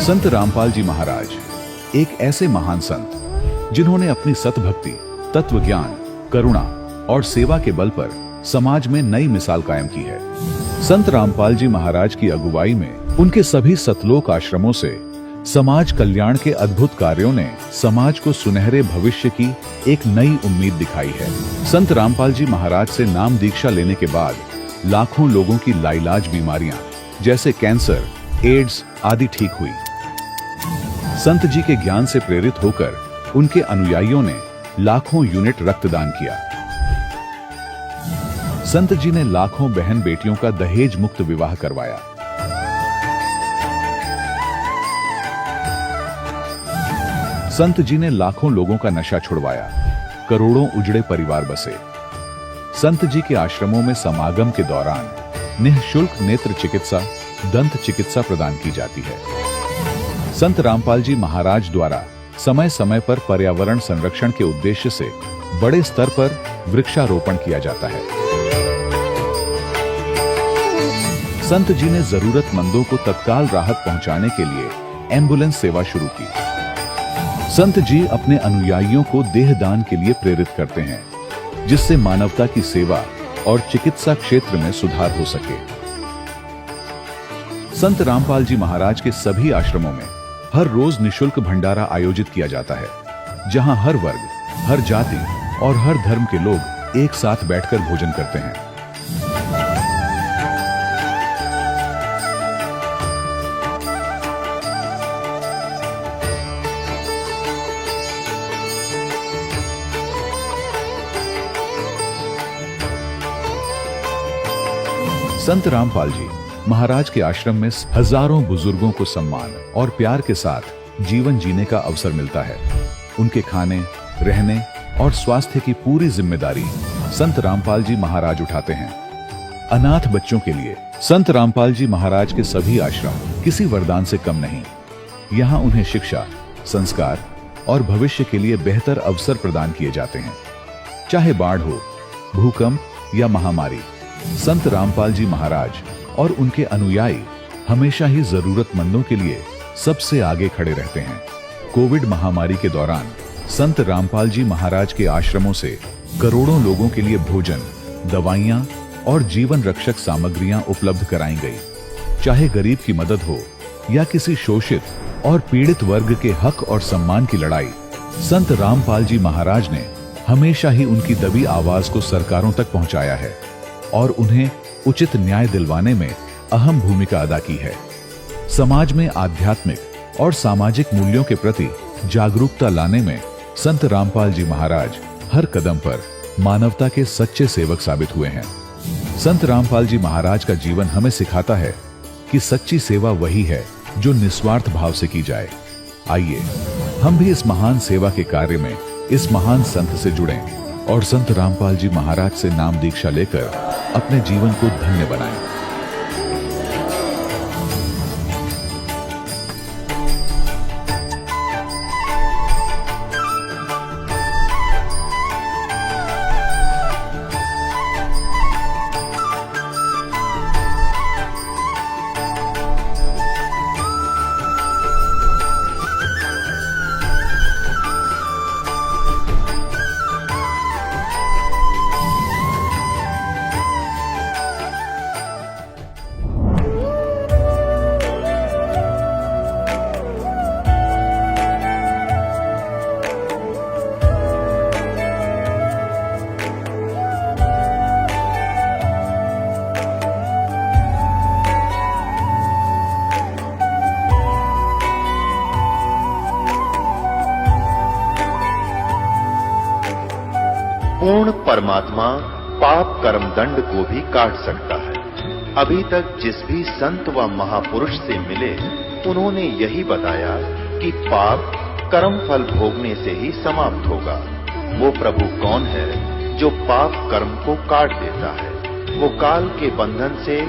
संत रामपाल जी महाराज एक ऐसे महान संत जिन्होंने अपनी सतभक्ति, तत्व ज्ञान, करुणा और सेवा के बल पर समाज में नई मिसाल कायम की है। संत रामपाल जी महाराज की अगुवाई में उनके सभी सतलोक आश्रमों से समाज कल्याण के अद्भुत कार्यों ने समाज को सुनहरे भविष्य की एक नई उम्मीद दिखाई है। संत रामपाल जी महाराज से नाम दीक्षा लेने के बाद लाखों लोगों की लाइलाज बीमारियां जैसे कैंसर, एड्स आदि ठीक हुई। संत जी के ज्ञान से प्रेरित होकर उनके अनुयायियों ने लाखों यूनिट रक्तदान किया। संत जी ने लाखों बहन बेटियों का दहेज मुक्त विवाह करवाया। संत जी ने लाखों लोगों का नशा छुड़वाया, करोड़ों उजड़े परिवार बसे। संत जी के आश्रमों में समागम के दौरान निःशुल्क नेत्र चिकित्सा, दंत चिकित्सा प्रदान की जाती है। संत रामपाल जी महाराज द्वारा समय समय पर पर्यावरण संरक्षण के उद्देश्य से बड़े स्तर पर वृक्षारोपण किया जाता है। संत जी ने जरूरतमंदों को तत्काल राहत पहुंचाने के लिए एम्बुलेंस सेवा शुरू की। संत जी अपने अनुयायियों को देहदान के लिए प्रेरित करते हैं, जिससे मानवता की सेवा और चिकित्सा क्षेत्र में सुधार हो सके। संत रामपाल जी महाराज के सभी आश्रमों में हर रोज निःशुल्क भंडारा आयोजित किया जाता है, जहां हर वर्ग, हर जाति और हर धर्म के लोग एक साथ बैठकर भोजन करते हैं। संत रामपाल जी महाराज के आश्रम में हजारों बुजुर्गों को सम्मान और प्यार के साथ जीवन जीने का अवसर मिलता है। उनके खाने, रहने और स्वास्थ्य की पूरी जिम्मेदारी संत रामपाल जी महाराज उठाते हैं। अनाथ बच्चों के लिए संत रामपाल जी महाराज के सभी आश्रम किसी वरदान से कम नहीं। यहाँ उन्हें शिक्षा, संस्कार और भविष्य के लिए बेहतर अवसर प्रदान किए जाते हैं। चाहे बाढ़ हो, भूकंप या महामारी, संत रामपाल जी महाराज और उनके अनुयायी हमेशा ही जरूरतमंदों के लिए सबसे आगे खड़े रहते हैं। कोविड महामारी के दौरान संत रामपाल जी महाराज के आश्रमों से करोड़ों लोगों के लिए भोजन, दवाइयां और जीवन रक्षक सामग्रियां उपलब्ध कराई गई। चाहे गरीब की मदद हो या किसी शोषित और पीड़ित वर्ग के हक और सम्मान की लड़ाई, संत रामपाल जी महाराज ने हमेशा ही उनकी दबी आवाज को सरकारों तक पहुंचाया है और उन्हें उचित न्याय दिलवाने में अहम भूमिका अदा की है। समाज में आध्यात्मिक और सामाजिक मूल्यों के प्रति जागरूकता लाने में संत रामपाल जी महाराज हर कदम पर मानवता के सच्चे सेवक साबित हुए हैं। संत रामपाल जी महाराज का जीवन हमें सिखाता है कि सच्ची सेवा वही है जो निस्वार्थ भाव से की जाए। आइए हम भी इस महान सेवा के कार्य में इस महान संत से जुड़ें और संत रामपाल जी महाराज से नाम दीक्षा लेकर अपने जीवन को धन्य बनाएं। पूर्ण परमात्मा पाप कर्म दंड को भी काट सकता है। अभी तक जिस भी संत व महापुरुष से मिले, उन्होंने यही बताया कि पाप कर्म फल भोगने से ही समाप्त होगा। वो प्रभु कौन है जो पाप कर्म को काट देता है, वो काल के बंधन से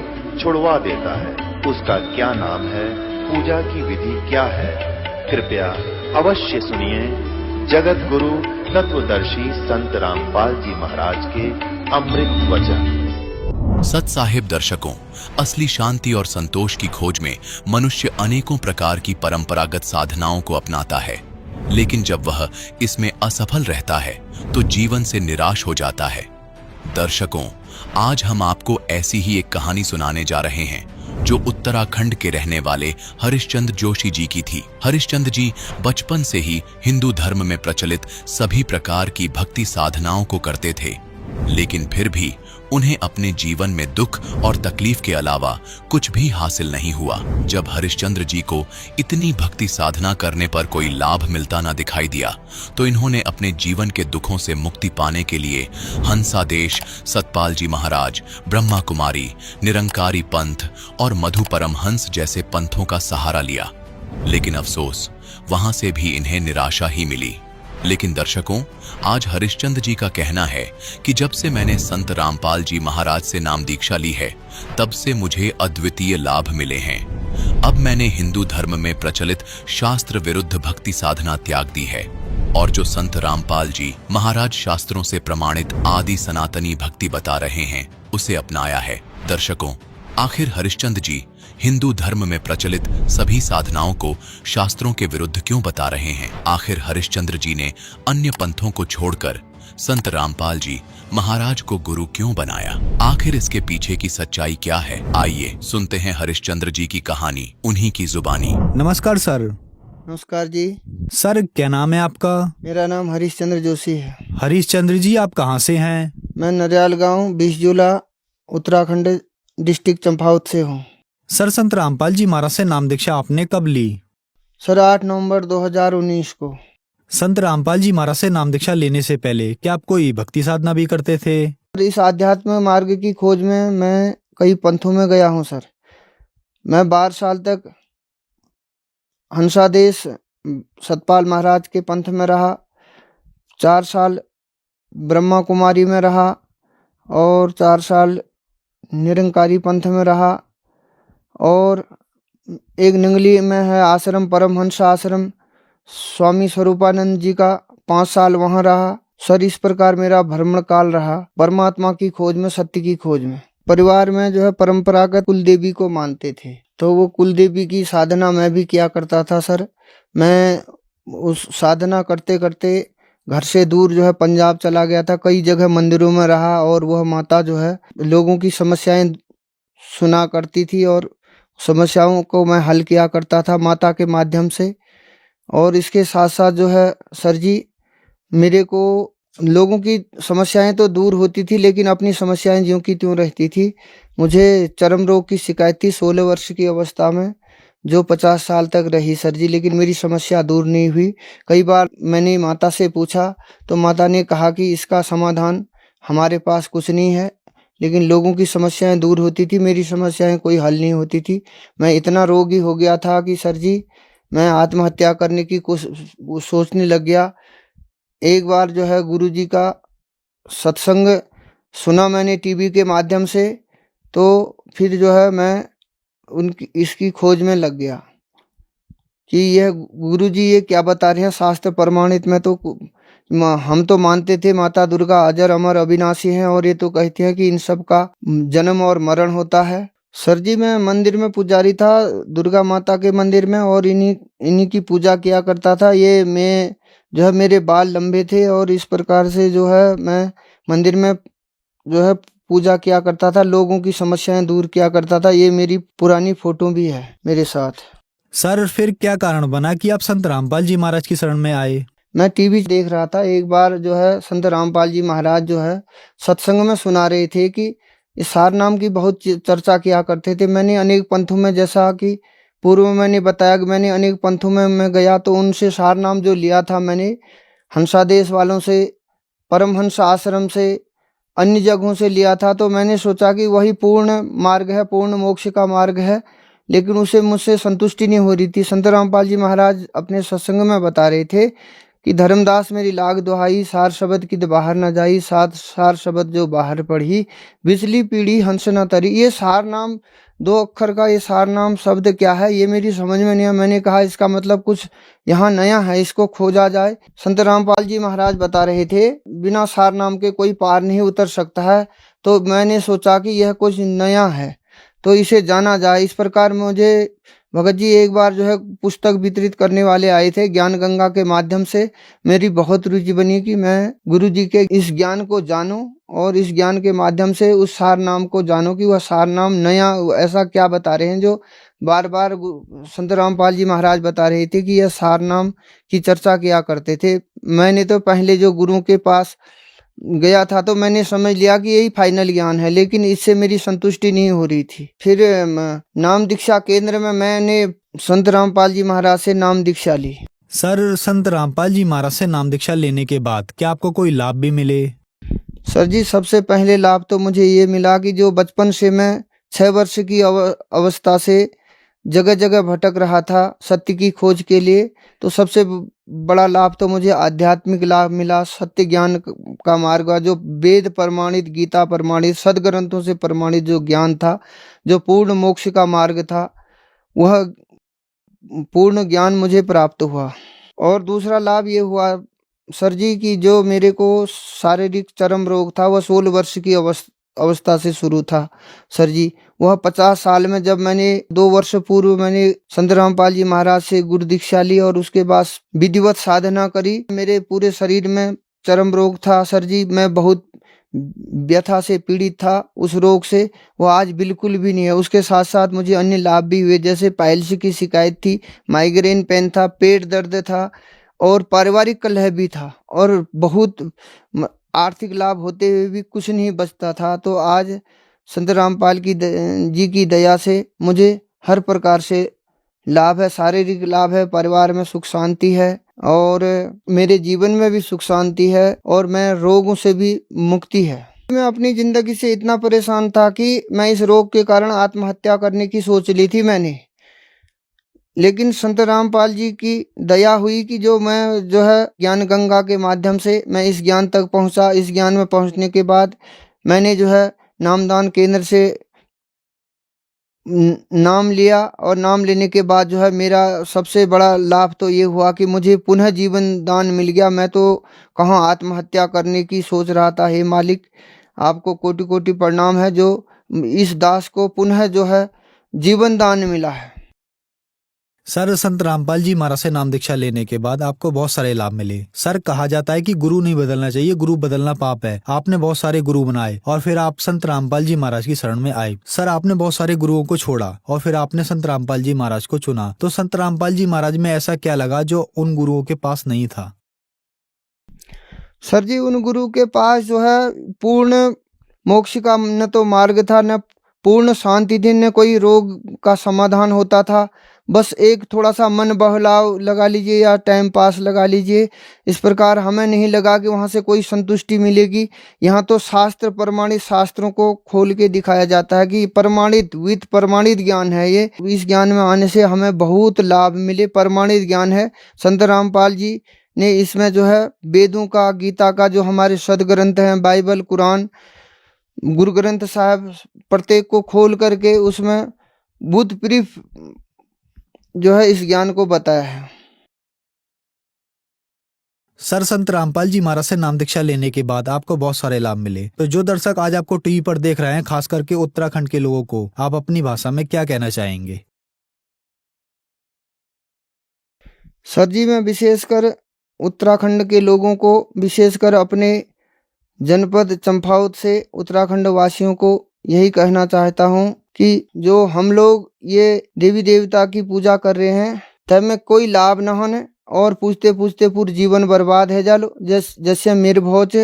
छुड़वा देता है। उसका क्या नाम है, पूजा की विधि क्या है? कृपया अवश्य सुनिए जगत गुरु तत्वदर्शी संत रामपाल जी महाराज के अमृत वचन। सत साहिब दर्शकों, असली शांति और संतोष की खोज में मनुष्य अनेकों प्रकार की परंपरागत साधनाओं को अपनाता है, लेकिन जब वह इसमें असफल रहता है तो जीवन से निराश हो जाता है। दर्शकों, आज हम आपको ऐसी ही एक कहानी सुनाने जा रहे हैं जो उत्तराखंड के रहने वाले हरिश्चंद्र जोशी जी की थी। हरिश्चंद्र जी बचपन से ही हिंदू धर्म में प्रचलित सभी प्रकार की भक्ति साधनाओं को करते थे, लेकिन फिर भी उन्हें अपने जीवन में दुख और तकलीफ के अलावा कुछ भी हासिल नहीं हुआ। जब हरिश्चंद्र जी को इतनी भक्ति साधना करने पर कोई लाभ मिलता ना दिखाई दिया, तो इन्होंने अपने जीवन के दुखों से मुक्ति पाने के लिए हंसादेश, सतपाल जी महाराज, ब्रह्मा कुमारी, निरंकारी पंथ और मधु परमहंस जैसे पंथों का सहारा लिया। लेकिन अफसोस, वहां से भी इन्हें निराशा ही मिली। लेकिन दर्शकों, आज हरिश्चंद्र जी का कहना है कि जब से मैंने संत रामपाल जी महाराज से नाम दीक्षा ली है, तब से मुझे अद्वितीय लाभ मिले हैं। अब मैंने हिंदू धर्म में प्रचलित शास्त्र विरुद्ध भक्ति साधना त्याग दी है और जो संत रामपाल जी महाराज शास्त्रों से प्रमाणित आदि सनातनी भक्ति बता रहे हैं, उसे अपनाया है। दर्शकों, आखिर हरिश्चंद्र जी हिंदू धर्म में प्रचलित सभी साधनाओं को शास्त्रों के विरुद्ध क्यों बता रहे हैं? आखिर हरिश्चंद्र जी ने अन्य पंथों को छोड़कर संत रामपाल जी महाराज को गुरु क्यों बनाया? आखिर इसके पीछे की सच्चाई क्या है? आइए सुनते हैं हरिश्चंद्र जी की कहानी उन्हीं की जुबानी। नमस्कार सर। नमस्कार जी। सर, क्या नाम है आपका? मेरा नाम हरिश्चंद्र जोशी है। हरिश्चंद्र जी, आप कहाँ से हैं? मैं नरियाल गांव 20 जुला उत्तराखंड डिस्ट्रिक्ट चंपावत से हूँ। सर, संत रामपाल जी महाराज से नाम दीक्षा आपने कब ली? सर 8 नवंबर 2019 को। संत रामपाल जी महाराज से नाम दीक्षा लेने से पहले क्या आप कोई भक्ति साधना भी करते थे? इस आध्यात्म मार्ग की खोज में मैं कई पंथों में गया हूँ सर। मैं 12 साल तक हंसादेश सतपाल महाराज के पंथ में रहा, 4 साल ब्रह्मा कुमारी में रहा और 4 साल निरंकारी पंथ में रहा, और एक निंगली में है आश्रम परमहंस आश्रम, स्वामी स्वरूपानंद जी का 5 साल वहाँ रहा। सर, इस प्रकार मेरा भ्रमण काल रहा परमात्मा की खोज में, सत्य की खोज में। परिवार में जो है परंपरागत कुल देवी को मानते थे, तो वो कुल देवी की साधना मैं भी किया करता था सर। मैं उस साधना करते करते घर से दूर जो है पंजाब चला गया था, कई जगह मंदिरों में रहा, और वह माता जो है लोगों की समस्याएं सुना करती थी और समस्याओं को मैं हल किया करता था माता के माध्यम से। और इसके साथ साथ जो है सर जी, मेरे को लोगों की समस्याएं तो दूर होती थी, लेकिन अपनी समस्याएं ज्यों की त्यों रहती थी। मुझे चर्म रोग की शिकायत थी 16 वर्ष की अवस्था में, जो 50 साल तक रही सर जी, लेकिन मेरी समस्या दूर नहीं हुई। कई बार मैंने माता से पूछा तो माता ने कहा कि इसका समाधान हमारे पास कुछ नहीं है, लेकिन लोगों की समस्याएं दूर होती थी, मेरी समस्याएं कोई हल नहीं होती थी। मैं इतना रोगी हो गया था कि सर जी मैं आत्महत्या करने की सोचने लग गया। एक बार जो है गुरुजी का सत्संग सुना मैंने टीवी के माध्यम से, तो फिर जो है मैं इसकी खोज में लग गया कि यह गुरुजी ये क्या बता रहे हैं शास्त्र प्रमाणित में। तो हम तो मानते थे माता दुर्गा अजर अमर अविनाशी हैं, और ये तो कहती हैं कि इन सब का जन्म और मरण होता है। सर जी, मैं मंदिर में पुजारी था, दुर्गा माता के मंदिर में, और इन्हीं की पूजा किया करता था। ये मैं जो है मेरे बाल लंबे थे, और इस प्रकार से जो है मैं मंदिर में जो है पूजा किया करता था, लोगों की समस्याएं दूर किया करता था। ये मेरी पुरानी फोटो भी है मेरे साथ। सर, फिर क्या कारण बना कि आप संत रामपाल जी महाराज की शरण में आए? मैं टीवी देख रहा था, एक बार जो है संत रामपाल जी महाराज जो है सत्संग में सुना रहे थे कि इस सार नाम की बहुत चर्चा किया करते थे। मैंने अनेक पंथों में, जैसा कि पूर्व में मैंने बताया कि मैंने अनेक पंथों में मैं गया, तो उनसे सार नाम जो लिया था मैंने हंसादेश वालों से, परमहंस आश्रम से, अन्य जगहों से लिया था। तो मैंने सोचा कि वही पूर्ण मार्ग है, पूर्ण मोक्ष का मार्ग है, लेकिन उसे मुझसे संतुष्टि नहीं हो रही थी। संत रामपाल जी महाराज अपने सत्संग में बता रहे थे कि धर्मदास मेरी लाग दुहाई, सार शब्द की बाहर न जाई, सात सार शब्द जो बाहर पढ़ी, बिजली पीढ़ी हंस न तरी। ये सार नाम, 2 अक्षर का ये सार नाम शब्द क्या है ये मेरी समझ में नहीं आया। मैंने कहा इसका मतलब कुछ यहाँ नया है, इसको खोजा जाए। संत रामपाल जी महाराज बता रहे थे बिना सार नाम के कोई पार नहीं उतर सकता है। तो मैंने सोचा कि यह कुछ नया है तो इसे जाना जाए। इस प्रकार मुझे भगत जी एक बार जो है पुस्तक वितरित करने वाले आए थे, ज्ञान गंगा के माध्यम से मेरी बहुत रुचि बनी कि मैं गुरु जी के इस ज्ञान को जानूं और इस ज्ञान के माध्यम से उस सार नाम को जानूं कि वह सार नाम नया ऐसा क्या बता रहे हैं जो बार बार संत रामपाल जी महाराज बता रहे थे कि यह सार नाम की चर्चा किया करते थे। मैंने तो पहले जो गुरुओं के पास गया था तो मैंने समझ लिया कि यही फाइनल ज्ञान है, लेकिन इससे मेरी संतुष्टि नहीं हो रही थी। फिर नाम दीक्षा केंद्र में मैंने संत रामपाल जी महाराज से नाम दीक्षा ली। सर, संत रामपाल जी महाराज से नाम दीक्षा लेने के बाद क्या आपको कोई लाभ भी मिले? सर जी, सबसे पहले लाभ तो मुझे ये मिला कि जो बचपन से मैं 6 वर्ष की अवस्था से जगह जगह भटक रहा था सत्य की खोज के लिए, तो सबसे बड़ा लाभ तो मुझे आध्यात्मिक लाभ मिला। सत्य ज्ञान का मार्ग, जो वेद प्रमाणित, गीता प्रमाणित, सदग्रंथों से प्रमाणित जो ज्ञान था, जो पूर्ण मोक्ष का मार्ग था, वह पूर्ण ज्ञान मुझे प्राप्त हुआ। और दूसरा लाभ ये हुआ सर जी कि जो मेरे को शारीरिक चरम रोग था वह 16 वर्ष की अवस्था से शुरू था सर जी। वह 50 साल में जब मैंने 2 वर्ष पूर्व मैंने संत रामपाल जी महाराज से गुरु दीक्षा ली और उसके बाद विधिवत साधना करी, मेरे पूरे शरीर में चरम रोग था सर जी। मैं बहुत व्यथा से पीड़ित था उस रोग से, वो आज बिल्कुल भी नहीं है। उसके साथ साथ मुझे अन्य लाभ भी हुए, जैसे पाइल्स की शिकायत थी, माइग्रेन पेन था, पेट दर्द था और पारिवारिक कलह भी था और बहुत आर्थिक लाभ होते हुए भी कुछ नहीं बचता था। तो आज संत रामपाल जी की दया से मुझे हर प्रकार से लाभ है, शारीरिक लाभ है, परिवार में सुख शांति है और मेरे जीवन में भी सुख शांति है और मैं रोगों से भी मुक्ति है। मैं अपनी जिंदगी से इतना परेशान था कि मैं इस रोग के कारण आत्महत्या करने की सोच ली थी मैंने, लेकिन संत रामपाल जी की दया हुई कि मैं जो है ज्ञान गंगा के माध्यम से मैं इस ज्ञान तक पहुंचा। इस ज्ञान में पहुंचने के बाद मैंने जो है नामदान केंद्र से नाम लिया और नाम लेने के बाद जो है मेरा सबसे बड़ा लाभ तो ये हुआ कि मुझे पुनः जीवन दान मिल गया। मैं तो कहाँ आत्महत्या करने की सोच रहा था। हे मालिक, आपको कोटि कोटि प्रणाम है जो इस दास को पुनः जो है जीवन दान मिला है। सर, संत रामपाल जी महाराज से नाम दीक्षा लेने के बाद आपको बहुत सारे लाभ मिले। सर, कहा जाता है कि गुरु नहीं बदलना चाहिए, गुरु बदलना पाप है। आपने बहुत सारे गुरु बनाए और फिर आप संत रामपाल जी महाराज की शरण में आए। सर, आपने बहुत सारे गुरुओं को छोड़ा और फिर आपने संत रामपाल जी महाराज को चुना। तो संत रामपाल जी महाराज में ऐसा क्या लगा जो उन गुरुओं के पास नहीं था? सर जी, उन गुरु के पास जो है पूर्ण मोक्ष का न तो मार्ग था, न पूर्ण शांति थी, न कोई रोग का समाधान होता था। बस एक थोड़ा सा मन बहलाव लगा लीजिए या टाइम पास लगा लीजिए। इस प्रकार हमें नहीं लगा कि वहाँ से कोई संतुष्टि मिलेगी। यहाँ तो शास्त्र प्रमाणित, शास्त्रों को खोल के दिखाया जाता है कि प्रमाणित विद प्रमाणित ज्ञान है ये। इस ज्ञान में आने से हमें बहुत लाभ मिले। प्रमाणित ज्ञान है। संत रामपाल जी ने इसमें जो है वेदों का, गीता का, जो हमारे सदग्रंथ हैं, बाइबल, कुरान, गुरु ग्रंथ साहब, प्रत्येक को खोल करके उसमें बुद्ध प्रीफ जो है इस ज्ञान को बताया है। सर, संत रामपाल जी महाराज से नाम दीक्षा लेने के बाद आपको बहुत सारे लाभ मिले। तो जो दर्शक आज आपको टीवी पर देख रहे हैं, खास करके उत्तराखंड के लोगों को आप अपनी भाषा में क्या कहना चाहेंगे? सर जी, मैं विशेषकर उत्तराखंड के लोगों को, विशेषकर अपने जनपद चंपावत से उत्तराखंड वासियों को यही कहना चाहता हूँ कि जो हम लोग ये देवी देवता की पूजा कर रहे हैं, तब में कोई लाभ न होने और पूछते पूछते पूरा जीवन बर्बाद है जालो। जैसे मेरे बहुत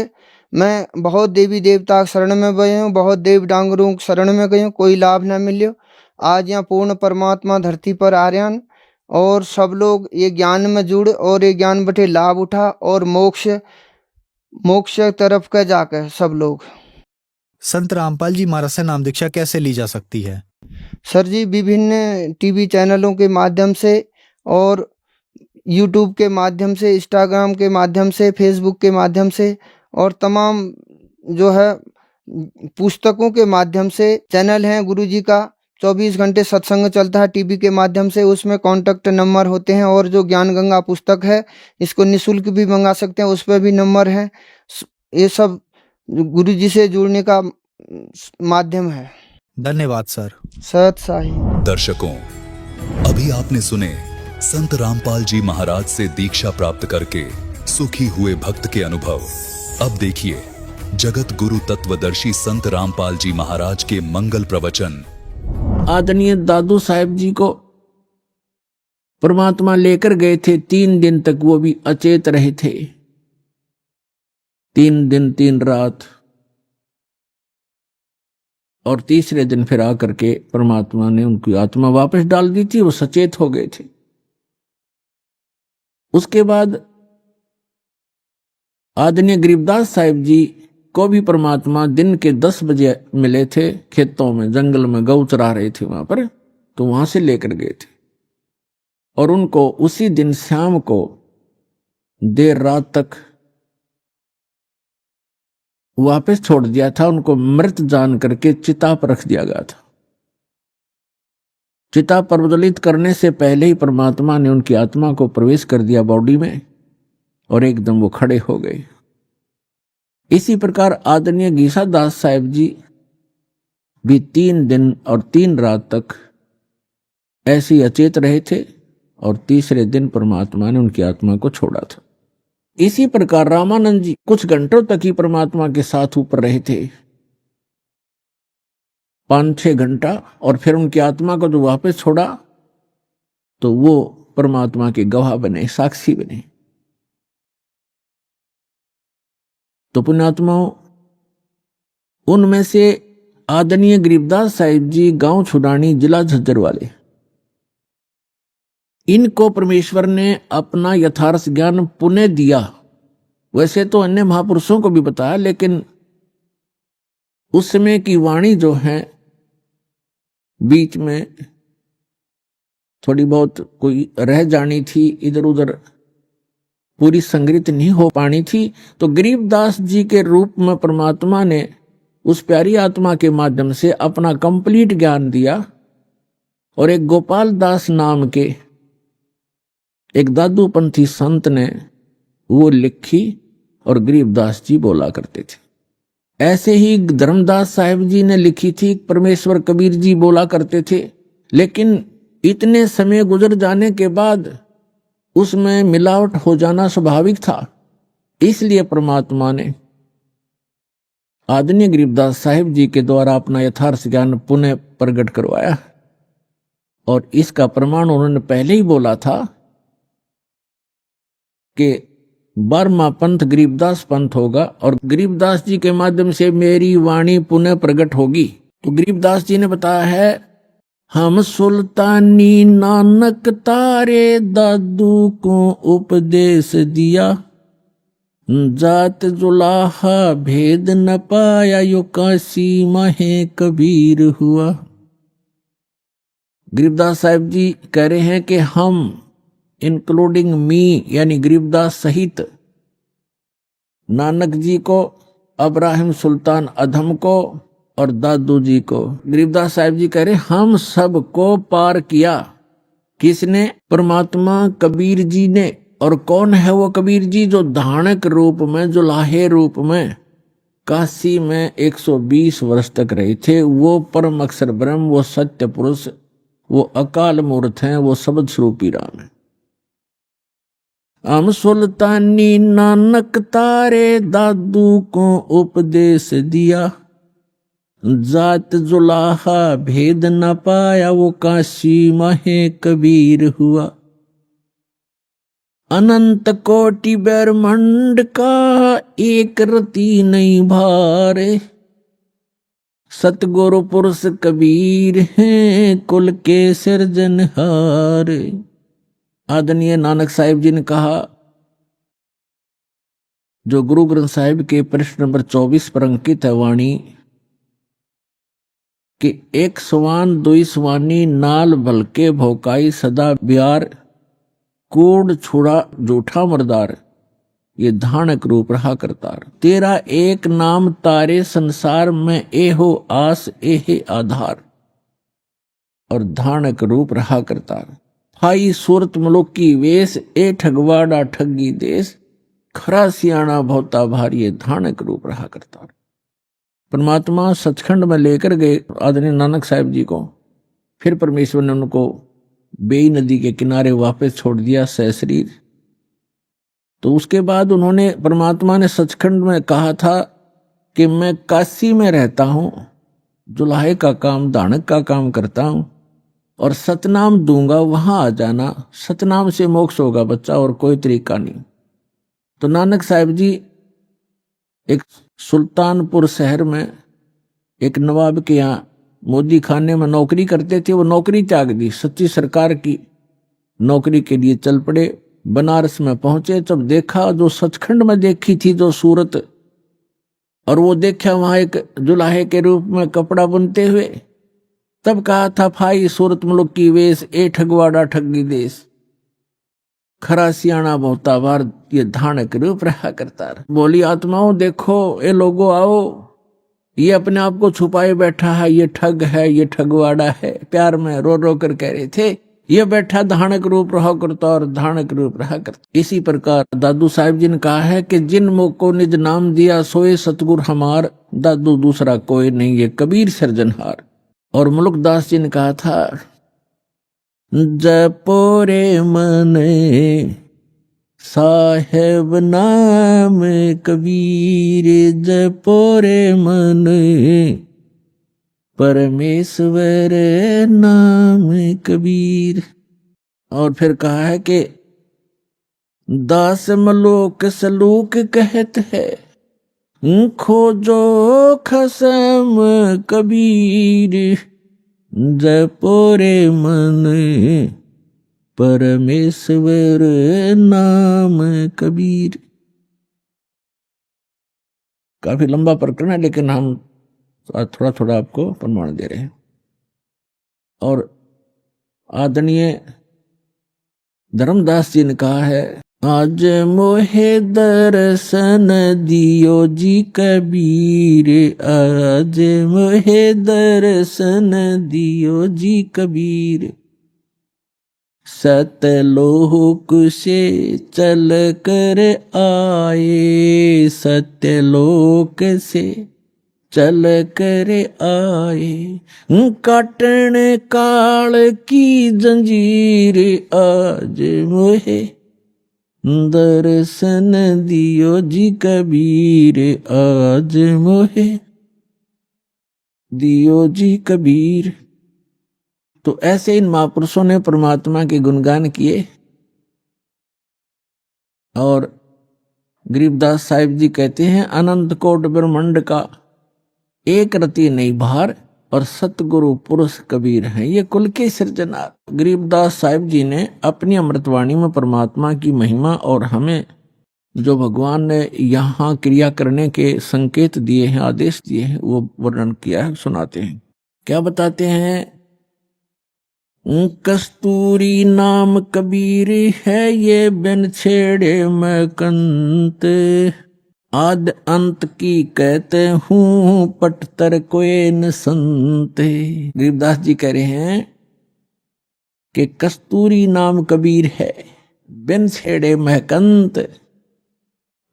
मैं बहुत देवी देवता शरण में गए हूँ, बहुत देव डांगरों शरण में गए हूँ, कोई लाभ न मिले। आज यहाँ पूर्ण परमात्मा धरती पर आ रहे हैं और सब लोग ये ज्ञान में जुड़ और ये ज्ञान बटे लाभ उठा और मोक्ष तरफ का जाकर सब लोग। संत रामपाल जी महाराज से नाम दीक्षा कैसे ली जा सकती है? सर जी, विभिन्न टीवी चैनलों के माध्यम से और यूट्यूब के माध्यम से, इंस्टाग्राम के माध्यम से, फेसबुक के माध्यम से और तमाम जो है पुस्तकों के माध्यम से चैनल है गुरुजी का। 24 घंटे सत्संग चलता है टीवी के माध्यम से, उसमें कॉन्टैक्ट नंबर होते हैं। और जो ज्ञान गंगा पुस्तक है इसको निःशुल्क भी मंगा सकते हैं, उस पर भी नंबर है। ये सब गुरुजी से जुड़ने का माध्यम है। धन्यवाद सर। सत साई। दर्शकों, अभी आपने सुने संत रामपाल जी महाराज से दीक्षा प्राप्त करके सुखी हुए भक्त के अनुभव। अब देखिए जगत गुरु तत्वदर्शी संत रामपाल जी महाराज के मंगल प्रवचन। आदरणीय दादू साहेब जी को परमात्मा लेकर गए थे। 3 दिन तक वो भी अचेत रहे थे, 3 दिन 3 रात। और तीसरे दिन फिर आकर के परमात्मा ने उनकी आत्मा वापस डाल दी थी, वो सचेत हो गए थे। उसके बाद आदरणीय गरीबदास साहिब जी को भी परमात्मा दिन के 10 बजे मिले थे। खेतों में, जंगल में गौ चरा रहे थे वहां पर, तो वहां से लेकर गए थे और उनको उसी दिन शाम को देर रात तक वापस छोड़ दिया था। उनको मृत जान करके चिता पर रख दिया गया था। चिता प्रज्वलित करने से पहले ही परमात्मा ने उनकी आत्मा को प्रवेश कर दिया बॉडी में और एकदम वो खड़े हो गए। इसी प्रकार आदरणीय गीसा दास साहिब जी भी 3 दिन और 3 रात तक ऐसे ही अचेत रहे थे और तीसरे दिन परमात्मा ने उनकी आत्मा को छोड़ा था। इसी प्रकार रामानंद जी कुछ घंटों तक ही परमात्मा के साथ ऊपर रहे थे, 5-6 घंटा, और फिर उनकी आत्मा को जो वापस छोड़ा तो वो परमात्मा के गवाह बने, साक्षी बने। तो पुण्यात्माओं, उनमें से आदरणीय गरीबदास साहिब जी गांव छुडानी, जिला झज्जर वाले, इनको परमेश्वर ने अपना यथार्थ ज्ञान पुनः दिया। वैसे तो अन्य महापुरुषों को भी बताया, लेकिन उस समय की वाणी जो है बीच में थोड़ी बहुत कोई रह जानी थी, इधर उधर पूरी संग्रहित नहीं हो पानी थी। तो गरीबदास जी के रूप में परमात्मा ने उस प्यारी आत्मा के माध्यम से अपना कंप्लीट ज्ञान दिया। और एक गोपाल दास नाम के एक दादू पंथी संत ने वो लिखी और गरीबदास जी बोला करते थे। ऐसे ही धर्मदास साहिब जी ने लिखी थी, परमेश्वर कबीर जी बोला करते थे। लेकिन इतने समय गुजर जाने के बाद उसमें मिलावट हो जाना स्वाभाविक था, इसलिए परमात्मा ने आदरणीय गरीबदास साहिब जी के द्वारा अपना यथार्थ ज्ञान पुनः प्रकट करवाया। और इसका प्रमाण उन्होंने पहले ही बोला था कि 12वां पंथ गरीबदास पंथ होगा और गरीबदास जी के माध्यम से मेरी वाणी पुनः प्रकट होगी। तो गरीबदास जी ने बताया है, हम सुल्तानी नानक तारे दादू को उपदेश दिया, जात जुलाहा भेद न पाया, यो काशी महे कबीर हुआ। गरीबदास साहिब जी कह रहे हैं कि हम, इंक्लूडिंग मी, यानी गरीबदास सहित, नानक जी को, अब्राहिम सुल्तान अधम को और दादू जी को, गरीबदास साहिब जी कह रहे हम सबको पार किया। किसने? परमात्मा कबीर जी ने। और कौन है वो कबीर जी? जो धानक रूप में, जो लाहे रूप में काशी में 120 वर्ष तक रहे थे। वो परम अक्षर ब्रह्म, वो सत्य पुरुष, वो अकाल मूर्त हैं, वो शब्द स्वरूपी राम है। हम सुल्तानी नानक तारे दादू को उपदेश दिया, जात जुलाहा भेद न पाया, वो काशी महे कबीर हुआ। अनंत कोटि ब्रह्मांड का एक रति नहीं भारे, सतगुरु पुरुष कबीर हैं कुल के सिरजनहार। आदरणीय नानक साहिब जी ने कहा, जो गुरु ग्रंथ साहिब के पृष्ठ नंबर 24 पर अंकित है वाणी, कि एक सवान दुई सवानी नाल भलके भोकाई सदा बिहार, कूड़ छुड़ा जूठा मर्दार, ये धानक रूप रहा करतार। तेरा एक नाम तारे संसार में, ए हो आस ए है आधार। और धानक रूप रहा करतार। हाई सूरत मलुक की वेश, ए ठगवाड़ा ठगी देश। खरा सियाणा भोता भारी, धानक रूप रहा करतार। परमात्मा सचखंड में लेकर गए आदरणीय नानक साहिब जी को। फिर परमेश्वर ने उनको बेई नदी के किनारे वापस छोड़ दिया सशरीर। तो उसके बाद उन्होंने, परमात्मा ने सचखंड में कहा था कि मैं काशी में रहता हूं, जुलाहे का काम, दानक का काम करता हूं, और सतनाम दूंगा, वहां आ जाना। सतनाम से मोक्ष होगा बच्चा, और कोई तरीका नहीं। तो नानक साहिब जी एक सुल्तानपुर शहर में एक नवाब के यहाँ मोदी खाने में नौकरी करते थे। वो नौकरी त्याग दी, सच्ची सरकार की नौकरी के लिए चल पड़े। बनारस में पहुंचे, जब देखा जो सचखंड में देखी थी जो सूरत, और वो देखा वहां एक जुलाहे के रूप में कपड़ा बुनते हुए, तब कहा था फाई सूरत मुल्क की वेश, ए ठगवाड़ा ठगी देश। खरा सियाणा बहुता बार, ये धानक रूप रहा करता। बोली आत्माओं देखो, ये लोगो आओ, ये अपने आप को छुपाए बैठा है, ये ठग है, ये ठगवाड़ा है। प्यार में रो रो कर कह रहे थे, ये बैठा धानक रूप रहा करता और धानक रूप रहा करता। इसी प्रकार दादू साहिब जी ने कहा है कि जिन मुख को निज नाम दिया, सोए सतगुर हमार। दादू दूसरा कोई नहीं, ये कबीर सिरजनहार। और मुल्कदास जी ने कहा था, जपोरे मन साहेब नाम कबीर, जपोरे मन परमेश्वर नाम कबीर। और फिर कहा है कि दास मलोक सलूक कहत है, खोजो खसम कबीर, जपोरे मन परमेश्वर नाम कबीर। काफी लंबा प्रकरण है, लेकिन हम थोड़ा थोड़ा आपको प्रमाण दे रहे हैं। और आदरणीय धर्मदास जी ने कहा है, आज मोहे दर्शन दियो जी कबीर, आज मोहे दर्शन दियो जी कबीर। सतलोक से चल कर आए, सत्यलोक से चल कर आए, काटन काल की जंजीर, आज मोहे दर्शन दियो जी कबीर, आज मोहे दियो जी कबीर। तो ऐसे इन महापुरुषों ने परमात्मा के गुणगान किए। और गरीबदास साहिब जी कहते हैं, अनंत कोट ब्रह्मांड का एक रति नहीं भार, और सतगुरु पुरुष कबीर हैं, ये कुल के सृजनार। गरीबदास साहिब जी ने अपनी अमृतवाणी में परमात्मा की महिमा और हमें जो भगवान ने यहाँ क्रिया करने के संकेत दिए हैं, आदेश दिए हैं, वो वर्णन किया है, सुनाते हैं। क्या बताते हैं? कस्तूरी नाम कबीर है, ये बिन छेड़े मैं कंत, आद अंत की कहते हूँ, पटतर कोई न संत। गरीबदास जी कह रहे हैं कि कस्तूरी नाम कबीर है, बिन छेड़े महकंत,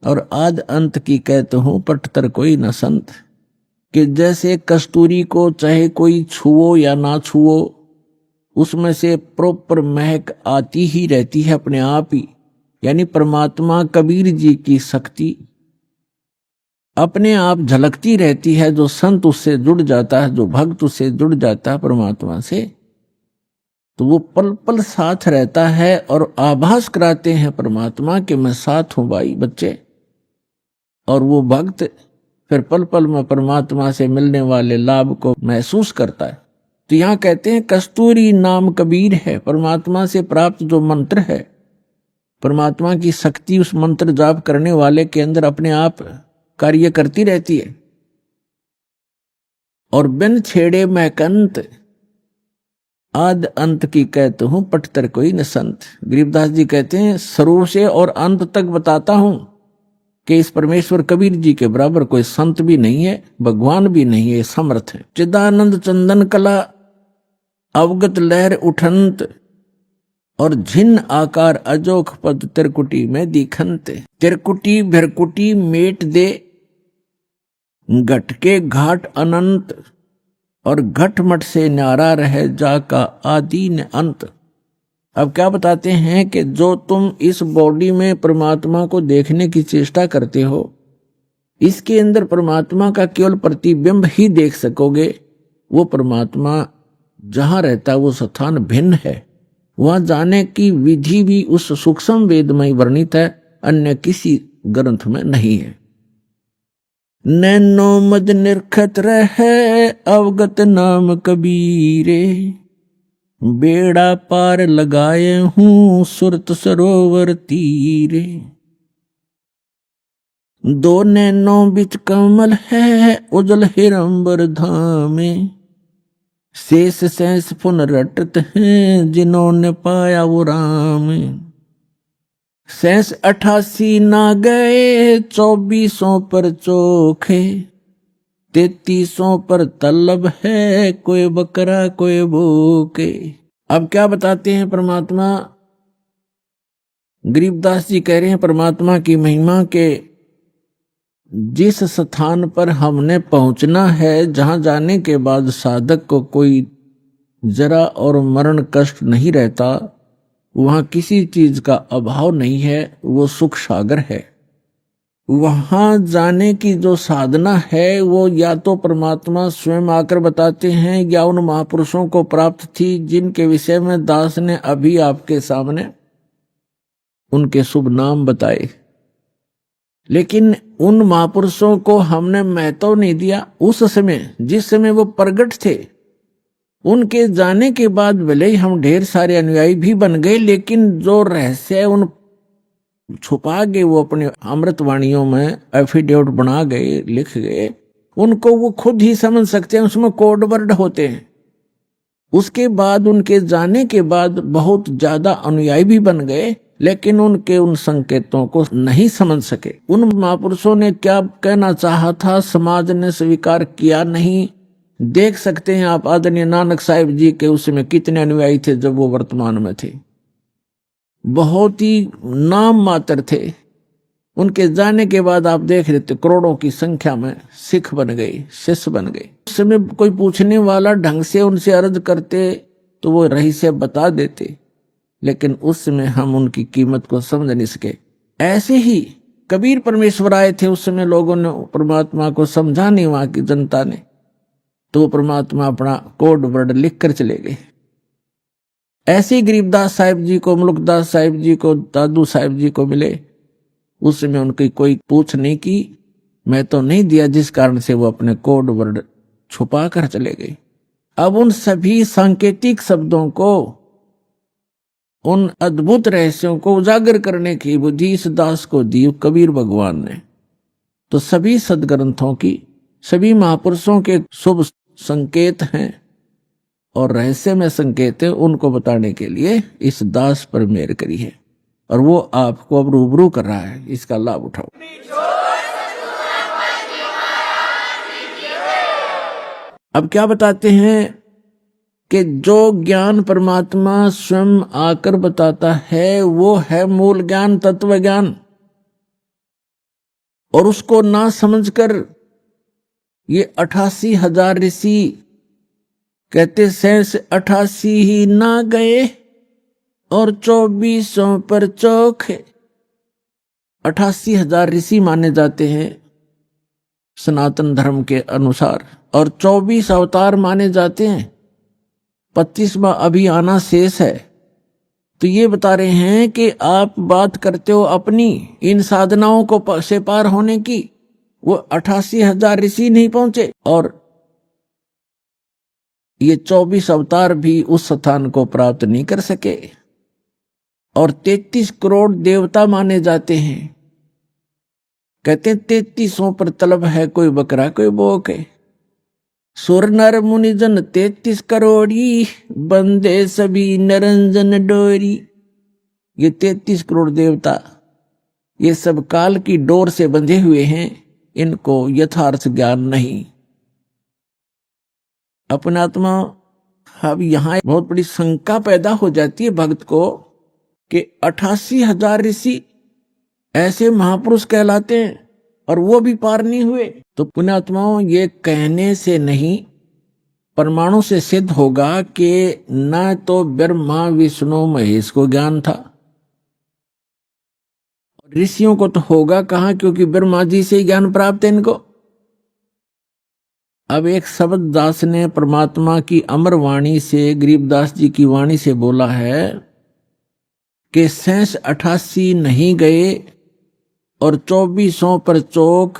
और आद अंत की कहते हूँ, पटतर कोई न संत। कि जैसे कस्तूरी को चाहे कोई छुओ या ना छुओ, उसमें से प्रॉपर महक आती ही रहती है अपने आप ही। यानी परमात्मा कबीर जी की शक्ति अपने आप झलकती रहती है। जो संत उससे जुड़ जाता है, जो भक्त उससे जुड़ जाता है परमात्मा से, तो वो पल पल साथ रहता है और आभास कराते हैं परमात्मा कि मैं साथ हूं भाई बच्चे। और वो भक्त फिर पल पल में परमात्मा से मिलने वाले लाभ को महसूस करता है। तो यहां कहते हैं कस्तूरी नाम कबीर है, परमात्मा से प्राप्त जो मंत्र है, परमात्मा की शक्ति उस मंत्र जाप करने वाले के अंदर अपने आप कार्य करती रहती है। और बिन छेड़े महकंत, आद अंत की कहते हूं पटतर कोई न संत। गरीबदास जी कहते हैं शुरू से और अंत तक बताता हूं कि इस परमेश्वर कबीर जी के बराबर कोई संत भी नहीं है, भगवान भी नहीं है, समर्थ है। चिदानंद चंदन कला अवगत लहर उठंत और झिन्न आकार अजोख पद तिरकुटी में दिखंत। तिरकुटी भिरकुटी मेट दे घट के घाट अनंत और घटमट से न्यारा रहे जाका आदि न अंत। अब क्या बताते हैं कि जो तुम इस बॉडी में परमात्मा को देखने की चेष्टा करते हो, इसके अंदर परमात्मा का केवल प्रतिबिंब ही देख सकोगे। वो परमात्मा जहां रहता है वो स्थान भिन्न है, वहां जाने की विधि भी उस सूक्ष्म वेद में ही वर्णित है, अन्य किसी ग्रंथ में नहीं है। नैनो मद निरखत रहे अवगत नाम कबीरे, बेड़ा पार लगाए हूं सुरत सरोवर तीरे। दो नैनों बिच कमल है उजल हिरंबर धामे, शेष सैंस पुन रटत हैं जिन्होंने पाया वो राम। सैंस 88 ना गए 2400 पर चोखे, 3300 पर तलब है कोई बकरा कोई भूखे। अब क्या बताते हैं परमात्मा? गरीबदास जी कह रहे हैं परमात्मा की महिमा के जिस स्थान पर हमने पहुंचना है, जहां जाने के बाद साधक को कोई जरा और मरण कष्ट नहीं रहता, वहां किसी चीज का अभाव नहीं है, वो सुख सागर है। वहां जाने की जो साधना है वो या तो परमात्मा स्वयं आकर बताते हैं या उन महापुरुषों को प्राप्त थी जिनके विषय में दास ने अभी आपके सामने उनके शुभ नाम बताए। लेकिन उन महापुरुषों को हमने महत्व नहीं दिया। उस समय जिस समय वो प्रगट थे, उनके जाने के बाद भले ही हम ढेर सारे अनुयायी भी बन गए, लेकिन जो रहस्य उन छुपा गए, वो अपने अमृतवाणियों में एफिडेविट बना गए, लिख गए, उनको वो खुद ही समझ सकते हैं, उसमें कोड वर्ड होते हैं। उसके बाद उनके जाने के बाद बहुत ज्यादा अनुयायी भी बन गए, लेकिन उनके उन संकेतों को नहीं समझ सके। उन महापुरुषों ने क्या कहना चाहा था, समाज ने स्वीकार किया नहीं। देख सकते हैं आप आदरणीय नानक साहिब जी के उसमें कितने अनुयायी थे जब वो वर्तमान में थे, बहुत ही नाम मात्र थे। उनके जाने के बाद आप देख रहे थे करोड़ों की संख्या में सिख बन गए, शिष्य बन गए। उस समय कोई पूछने वाला ढंग से उनसे अर्ज करते तो वो रहस्य बता देते, लेकिन उस समय हम उनकी कीमत को समझ नहीं सके। ऐसे ही कबीर परमेश्वर आए थे, उस समय लोगों ने परमात्मा को समझा नहीं, वहां की जनता ने, तो परमात्मा अपना कोड वर्ड लिख कर चले गए। ऐसे ही गरीबदास साहिब जी को, मुल्कदास साहिब जी को, दादू साहिब जी को मिले, उस समय उनकी कोई पूछ नहीं की, मैं तो नहीं दिया, जिस कारण से वो अपने कोड वर्ड छुपा कर चले गए। अब उन सभी सांकेतिक शब्दों को, उन अद्भुत रहस्यों को उजागर करने की बुद्धि इस दास को दी कबीर भगवान ने। तो सभी सदग्रंथों की, सभी महापुरुषों के शुभ संकेत हैं और रहस्य में संकेत है, उनको बताने के लिए इस दास पर मेहर करी है, और वो आपको अब रूबरू कर रहा है। इसका लाभ उठाओ। अब क्या बताते हैं कि जो ज्ञान परमात्मा स्वयं आकर बताता है वो है मूल ज्ञान, तत्व ज्ञान, और उसको ना समझकर ये 88,000 ऋषि कहते सैंस 88 ही ना गए और 2400 पर चौखे। 88,000 ऋषि माने जाते हैं सनातन धर्म के अनुसार, और 24 अवतार माने जाते हैं। 25वां अभी आना शेष है। तो ये बता रहे हैं कि आप बात करते हो अपनी इन साधनाओं को से पार होने की, वो 88,000 ऋषि नहीं पहुंचे, और ये 24 अवतार भी उस स्थान को प्राप्त नहीं कर सके, और 33 करोड़ देवता माने जाते हैं। कहते 3300 पर तलब है कोई बकरा कोई बोक है। सुर नर मुनि जन 33 करोड़ी, बंदे सभी नरंजन डोरी। ये 33 करोड़ देवता ये सब काल की डोर से बंधे हुए हैं, इनको यथार्थ ज्ञान नहीं। अपनात्मा, अब यहां बहुत बड़ी शंका पैदा हो जाती है भक्त को कि 88,000 ऋषि ऐसे महापुरुष कहलाते हैं और वो भी पार नहीं हुए। तो पुण्यात्माओं, ये कहने से नहीं, प्रमाणों से सिद्ध होगा कि न तो ब्रह्मा विष्णु महेश को ज्ञान था, ऋषियों को तो होगा कहां, क्योंकि ब्रह्मा जी से ही ज्ञान प्राप्त है इनको। अब एक शब्द दास ने परमात्मा की अमर वाणी से, गरीबदास जी की वाणी से बोला है कि 88 नहीं गए और 2400 पर चौक,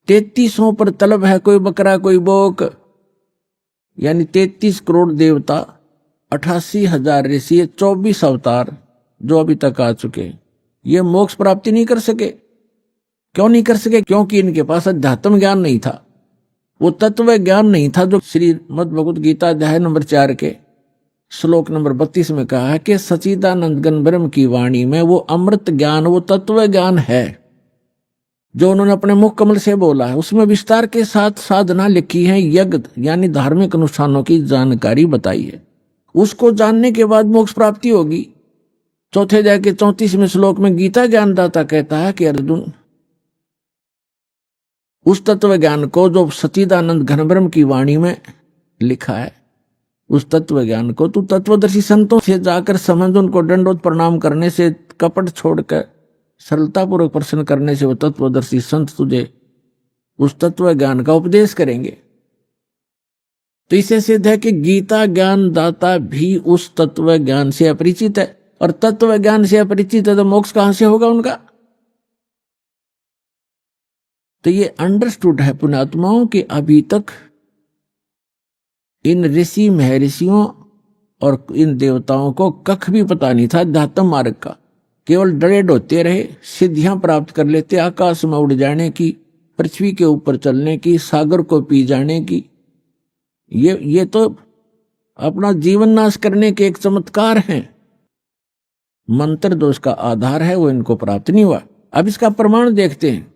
3300 पर तलब है कोई बकरा कोई बोक, यानी 33 करोड़ देवता, 88,000 ऋषि, 24 अवतार जो अभी तक आ चुके, ये मोक्ष प्राप्ति नहीं कर सके। क्यों नहीं कर सके? क्योंकि इनके पास अध्यात्म ज्ञान नहीं था, वो तत्व ज्ञान नहीं था जो श्रीमद् भगवत गीता अध्याय नंबर 4 के श्लोक नंबर 32 में कहा है कि सच्चिदानंद घन ब्रह्म की वाणी में वो अमृत ज्ञान, वो तत्व ज्ञान है जो उन्होंने अपने मुख कमल से बोला है। उसमें विस्तार के साथ साधना लिखी है, यज्ञ यानी धार्मिक अनुष्ठानों की जानकारी बताई है। उसको जानने के बाद मोक्ष प्राप्ति होगी। चौथे अध्याय के 34वें श्लोक में गीता ज्ञानदाता कहता है कि अर्जुन, उस तत्व ज्ञान को जो सच्चिदानंद घन ब्रह्म की वाणी में लिखा है, उस तत्व ज्ञान को तू तत्वदर्शी संतों से जाकर समझ, उनको दंडोत प्रणाम करने से, कपट छोड़कर सरलतापूर्वक प्रश्न करने से वो तत्वदर्शी संत तुझे उस तत्व ज्ञान का उपदेश करेंगे। तो इससे सिद्ध है कि गीता ज्ञान दाता भी उस तत्व ज्ञान से अपरिचित है, और तत्व ज्ञान से अपरिचित है तो मोक्ष कहां से होगा उनका? तो ये अंडरस्टूड है पुण्यात्माओं कि अभी तक इन ऋषि महर्षियों और इन देवताओं को कख भी पता नहीं था अध्यात्म मार्ग का। केवल डरे डोते रहे, सिद्धियां प्राप्त कर लेते, आकाश में उड़ जाने की, पृथ्वी के ऊपर चलने की, सागर को पी जाने की। ये तो अपना जीवन नाश करने के एक चमत्कार हैं। मंत्र दोष का आधार है, वो इनको प्राप्त नहीं हुआ। अब इसका प्रमाण देखते हैं।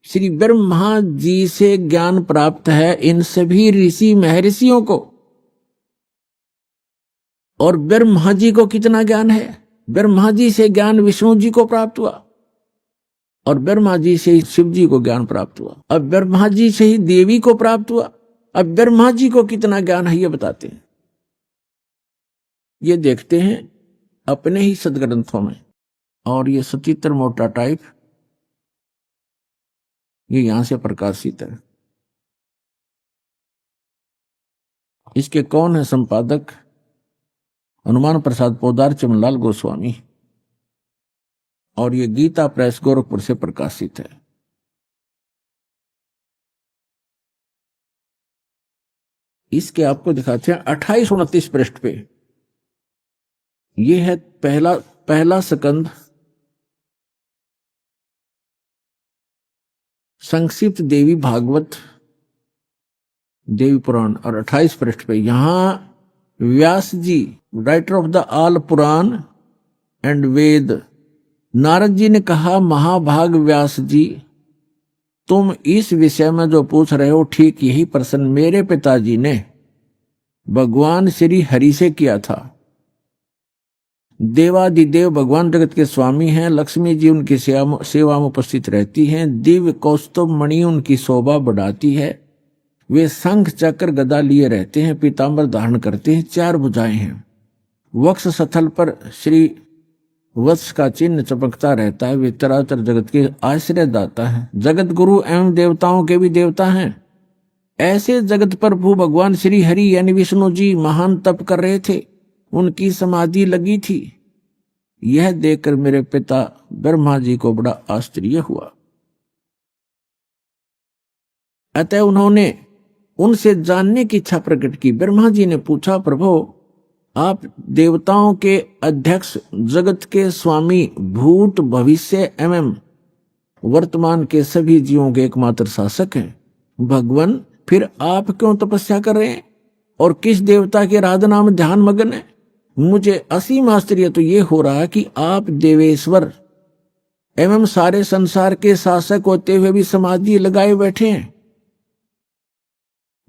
श्री ब्रह्मा जी से ज्ञान प्राप्त है इन सभी ऋषि महर्षियों को, और ब्रह्मा जी को कितना ज्ञान है? ब्रह्मा जी से ज्ञान विष्णु जी को प्राप्त हुआ, और ब्रह्मा जी से ही शिव जी को ज्ञान प्राप्त हुआ, अब ब्रह्मा जी से ही देवी को प्राप्त हुआ। अब ब्रह्मा जी को कितना ज्ञान है ये बताते हैं, ये देखते हैं अपने ही सदग्रंथों में। और ये सचित्र मोटा टाइप ये यहां से प्रकाशित है। इसके कौन है संपादक? हनुमान प्रसाद पोदार चमनलाल गोस्वामी, और ये गीता प्रेस गोरखपुर से प्रकाशित है। इसके आपको दिखाते हैं 28-29 पृष्ठ पे। ये है पहला स्कंद, संक्षिप्त देवी भागवत देवी पुराण, और 28 पृष्ठ पे यहां Vyas ji, writer of the all Purana and Veda, Narad ji ने कहा, महाभाग व्यास जी, तुम इस विषय में जो पूछ रहे हो ठीक यही प्रश्न मेरे पिताजी ने भगवान श्री हरि से किया था। देवादिदेव भगवान जगत के स्वामी हैं, लक्ष्मी जी उनकी सेवा में उपस्थित रहती हैं, दिव्य कौस्तुभ मणि उनकी शोभा बढ़ाती है, वे शंख चक्र गदा लिए रहते हैं, पीतांबर धारण करते हैं, 4 भुजाएं हैं, वक्ष स्थल पर श्री वत्स का चिन्ह चमकता रहता है, वे चराचर जगत के आश्रय दाता है, जगत गुरु एवं देवताओं के भी देवता हैं। ऐसे जगत प्रभु भगवान श्री हरि यानी विष्णु जी महान तप कर रहे थे, उनकी समाधि लगी थी। यह देखकर मेरे पिता ब्रह्मा जी को बड़ा आश्चर्य हुआ। अतः उन्होंने उनसे जानने की इच्छा प्रकट की। ब्रह्मा जी ने पूछा, प्रभु आप देवताओं के अध्यक्ष, जगत के स्वामी, भूत भविष्य एवं वर्तमान के सभी जीवों के एकमात्र शासक हैं। भगवान फिर आप क्यों तपस्या कर रहे हैं और किस देवता के आराधना में ध्यान मग्न है? मुझे असीम आश्चर्य तो ये हो रहा कि आप देवेश्वर एवं सारे संसार के शासक होते हुए भी समाधि लगाए बैठे हैं।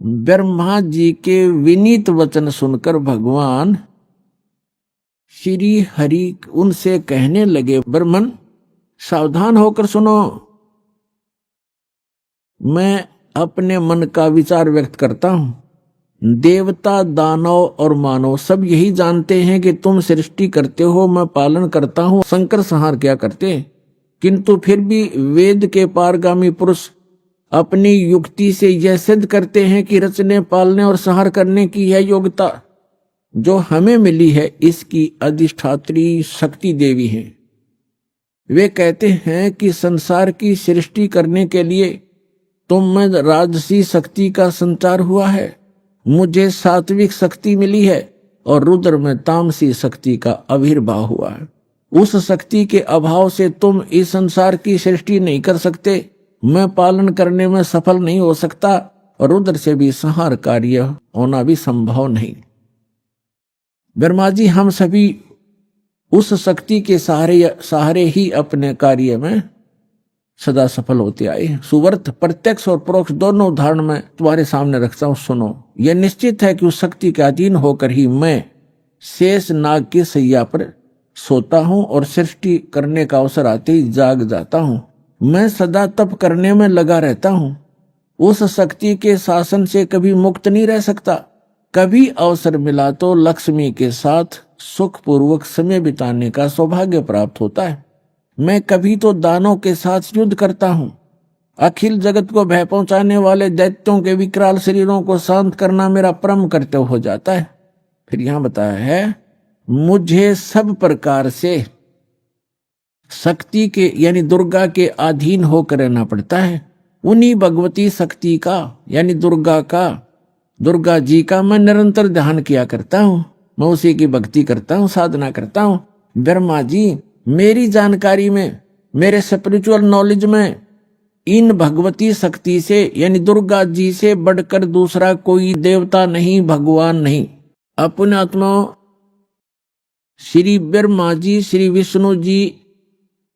ब्रह्मा जी के विनीत वचन सुनकर भगवान श्री हरि उनसे कहने लगे, ब्रह्मन सावधान होकर सुनो, मैं अपने मन का विचार व्यक्त करता हूं। देवता, दानव और मानव सब यही जानते हैं कि तुम सृष्टि करते हो, मैं पालन करता हूं, संकर संहार क्या करते, किंतु फिर भी वेद के पारगामी पुरुष अपनी युक्ति से यह सिद्ध करते हैं कि रचने, पालने और संहार करने की यह योग्यता जो हमें मिली है इसकी अधिष्ठात्री शक्ति देवी है। वे कहते हैं कि संसार की सृष्टि करने के लिए तुम में राजसी शक्ति का संचार हुआ है, मुझे सात्विक शक्ति मिली है और रुद्र में तामसी शक्ति का आविर्भाव हुआ है। उस शक्ति के अभाव से तुम इस संसार की सृष्टि नहीं कर सकते, मैं पालन करने में सफल नहीं हो सकता और रुद्र से भी संहार कार्य होना भी संभव नहीं। ब्रह्मा जी, हम सभी उस शक्ति के सहारे ही अपने कार्य में सदा सफल होते आए। सुवर्त प्रत्यक्ष और परोक्ष दोनों उदाहरण में तुम्हारे सामने रखता हूं, सुनो। यह निश्चित है कि उस शक्ति के अधीन होकर ही मैं शेष नाग की सैया पर सोता हूं और सृष्टि करने का अवसर आते ही जाग जाता हूं। मैं सदा तप करने में लगा रहता हूं, उस शक्ति के शासन से कभी मुक्त नहीं रह सकता। कभी अवसर मिला तो लक्ष्मी के साथ सुखपूर्वक समय बिताने का सौभाग्य प्राप्त होता है। मैं कभी तो दानों के साथ युद्ध करता हूं, अखिल जगत को भय पहुंचाने वाले दैत्यों के विकराल शरीरों को शांत करना मेरा परम कर्तव्य हो जाता है। फिर यहां बताया है, मुझे सब प्रकार से शक्ति के यानी दुर्गा के अधीन होकर रहना पड़ता है। उन्हीं भगवती शक्ति का यानी दुर्गा जी का मैं निरंतर ध्यान किया करता हूं, मैं उसी की भक्ति करता हूं, साधना करता हूं। ब्रह्मा जी, मेरी जानकारी में, मेरे स्पिरिचुअल नॉलेज में इन भगवती शक्ति से यानी दुर्गा जी से बढ़कर दूसरा कोई देवता नहीं, भगवान नहीं। अपने आत्मा श्री ब्रह्मा जी, श्री विष्णु जी,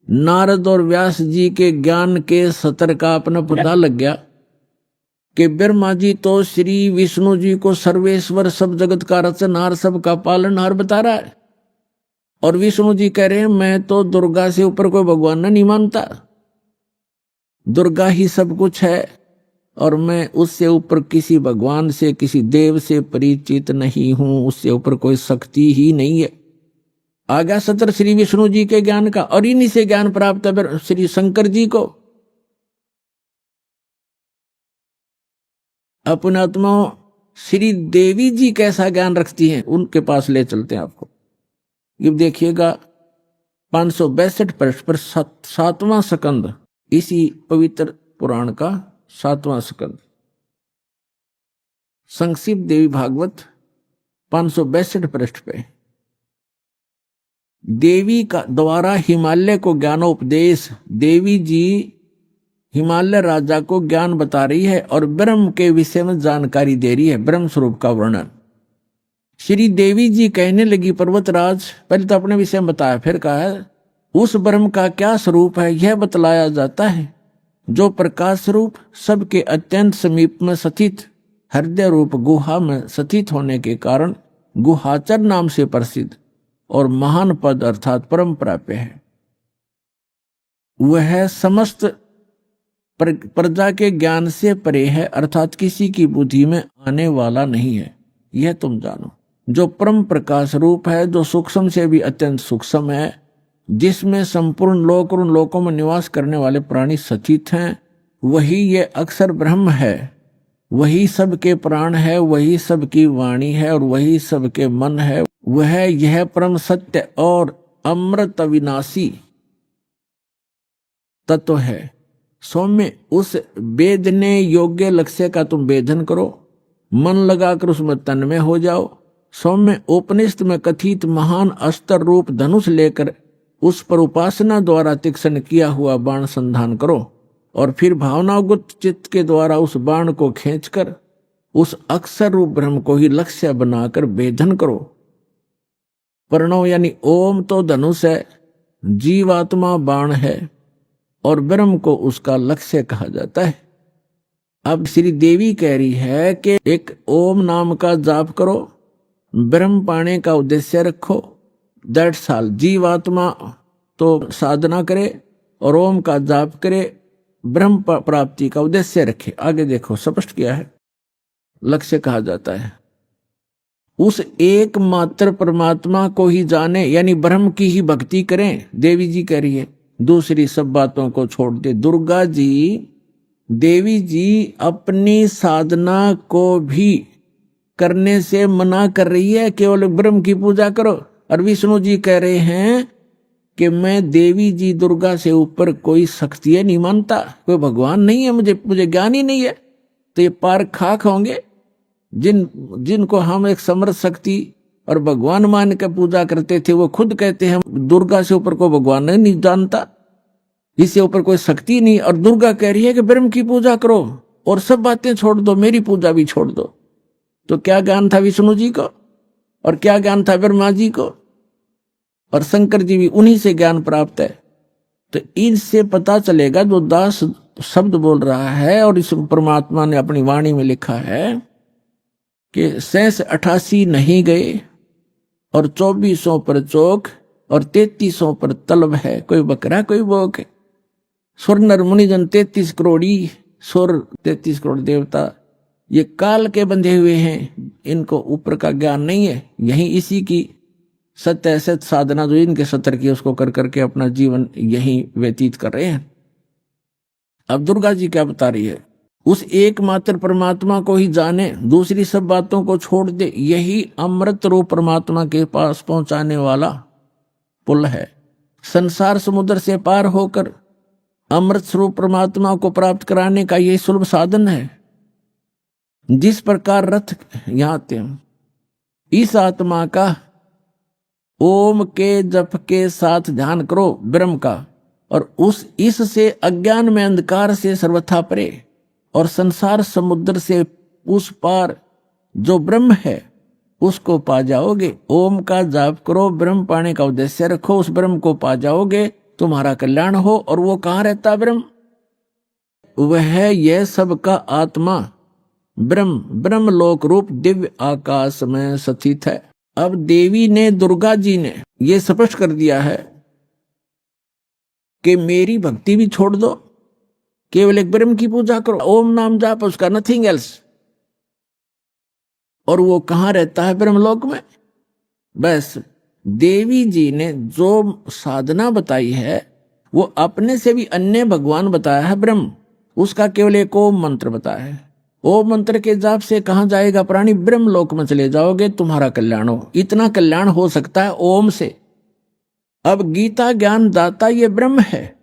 नारद और व्यास जी के ज्ञान के सतर का अपना पता लग गया कि ब्रह्मा जी तो श्री विष्णु जी को सर्वेश्वर, सब जगत का रचनहार, सब का पालनहार बता रहा है, और विष्णु जी कह रहे हैं मैं तो दुर्गा से ऊपर कोई भगवान नहीं मानता, दुर्गा ही सब कुछ है और मैं उससे ऊपर किसी भगवान से, किसी देव से परिचित नहीं हूं, उससे ऊपर कोई शक्ति ही नहीं है। आ गया सत्र श्री विष्णु जी के ज्ञान का, और इन्हीं से ज्ञान प्राप्त है श्री शंकर जी को। अपने आत्मा श्री देवी जी कैसा ज्ञान रखती हैं, उनके पास ले चलते हैं आपको। ये देखिएगा 562 पृष्ठ पर 7वां स्कंद, इसी पवित्र पुराण का 7वां स्कंद, संक्षिप्त देवी भागवत 562 पृष्ठ पे देवी का द्वारा हिमालय को ज्ञानोपदेश। देवी जी हिमालय राजा को ज्ञान बता रही है और ब्रह्म के विषय में जानकारी दे रही है, ब्रह्म स्वरूप का वर्णन। श्री देवी जी कहने लगी, पर्वतराज, पहले तो अपने विषय में बताया, फिर कहा है उस ब्रह्म का क्या स्वरूप है यह बतलाया जाता है, जो प्रकाश स्वरूप सबके अत्यंत समीप में स्थित हृदय रूप गुहा में स्थित होने के कारण गुहाचर नाम से प्रसिद्ध और महान पद अर्थात परम प्राप्य है। वह समस्त प्रजा के ज्ञान से परे है, अर्थात किसी की बुद्धि में आने वाला नहीं है, यह तुम जानो। जो परम प्रकाश रूप है, जो सूक्ष्म से भी अत्यंत सूक्ष्म है, जिसमें संपूर्ण लोक और उन लोकों में निवास करने वाले प्राणी स्थित हैं, वही ये अक्षर ब्रह्म है, वही सबके प्राण है, वही सबकी वाणी है और वही सबके मन है। वह यह परम सत्य और अमृत अविनाशी तत्व है। सौम्य उस वेदने योग्य लक्ष्य का तुम वेदन करो, मन लगाकर उसमें तन्मय हो जाओ। सौम्य उपनिषद में कथित महान अस्त्र रूप धनुष लेकर उस पर उपासना द्वारा तीक्ष्ण किया हुआ बाण संधान करो। और फिर भावनागत चित्त के द्वारा उस बाण को खींचकर उस अक्षर रूप ब्रह्म को ही लक्ष्य बनाकर भेदन करो। प्रणव यानी ओम तो धनुष है, जीवात्मा बाण है और ब्रह्म को उसका लक्ष्य कहा जाता है। अब श्री देवी कह रही है कि एक ओम नाम का जाप करो, ब्रह्म पाने का उद्देश्य रखो, दैट्स ऑल। जीवात्मा तो साधना करे और ओम का जाप करे, ब्रह्म प्राप्ति का उद्देश्य रखे। आगे देखो स्पष्ट किया है, लक्ष्य कहा जाता है। उस एकमात्र परमात्मा को ही जाने यानी ब्रह्म की ही भक्ति करें, देवी जी कह रही है, दूसरी सब बातों को छोड़ दे। दुर्गा जी, देवी जी अपनी साधना को भी करने से मना कर रही है, केवल ब्रह्म की पूजा करो। और विष्णु जी कह रहे हैं कि मैं देवी जी दुर्गा से ऊपर कोई शक्ति नहीं मानता, कोई भगवान नहीं है, मुझे ज्ञान ही नहीं है। तो ये पार खाक होंगे जिनको हम एक समर्थ शक्ति और भगवान मान के पूजा करते थे, वो खुद कहते हैं दुर्गा से ऊपर कोई भगवान नहीं जानता, इससे ऊपर कोई शक्ति नहीं। और दुर्गा कह रही है कि ब्रह्म की पूजा करो और सब बातें छोड़ दो, मेरी पूजा भी छोड़ दो। तो क्या ज्ञान था विष्णु जी को और क्या ज्ञान था ब्रह्मा जी को? और शंकर जी भी उन्हीं से ज्ञान प्राप्त है। तो इनसे पता चलेगा, जो दास शब्द बोल रहा है और इस परमात्मा ने अपनी वाणी में लिखा है कि 88 नहीं गए और 2400 पर चौक और 3300 पर तलब है, कोई बकरा कोई बोक है। सुर नर मुनिजन 33 करोड़ी, सुर 33 करोड़ देवता, ये काल के बंधे हुए हैं, इनको ऊपर का ज्ञान नहीं है। यही इसी की सत्य असत साधना जो इनके सत्र की, उसको कर करके अपना जीवन यही व्यतीत कर रहे हैं। अब दुर्गा जी क्या बता रही है, उस एकमात्र परमात्मा को ही जाने, दूसरी सब बातों को छोड़ दे। यही अमृत रूप परमात्मा के पास पहुंचाने वाला पुल है। संसार समुद्र से पार होकर अमृत स्वरूप परमात्मा को प्राप्त कराने का यही सुलभ साधन है। जिस प्रकार रथ यहां आते हैं, इस आत्मा का ओम के जप के साथ ध्यान करो ब्रह्म का, और इससे अज्ञान में अंधकार से सर्वथा परे और संसार समुद्र से उस पार जो ब्रह्म है उसको पा जाओगे। ओम का जाप करो, ब्रह्म पाने का उद्देश्य रखो, उस ब्रह्म को पा जाओगे, तुम्हारा कल्याण हो। और वो कहाँ रहता ब्रह्म? वह यह सबका आत्मा ब्रह्म लोक रूप दिव्य आकाश में स्थित है। अब देवी ने, दुर्गा जी ने ये स्पष्ट कर दिया है कि मेरी भक्ति भी छोड़ दो, केवल एक ब्रह्म की पूजा करो, ओम नाम जाप, उसका नथिंग एल्स। और वो कहां रहता है? ब्रह्मलोक में। बस देवी जी ने जो साधना बताई है वो अपने से भी अन्य भगवान बताया है ब्रह्म, उसका केवल एक ओम मंत्र बताया है। ओम मंत्र के जाप से कहां जाएगा प्राणी? ब्रह्मलोक में चले जाओगे, तुम्हारा कल्याण हो। इतना कल्याण हो सकता है ओम से। अब गीता ज्ञान दाता ये ब्रह्म है।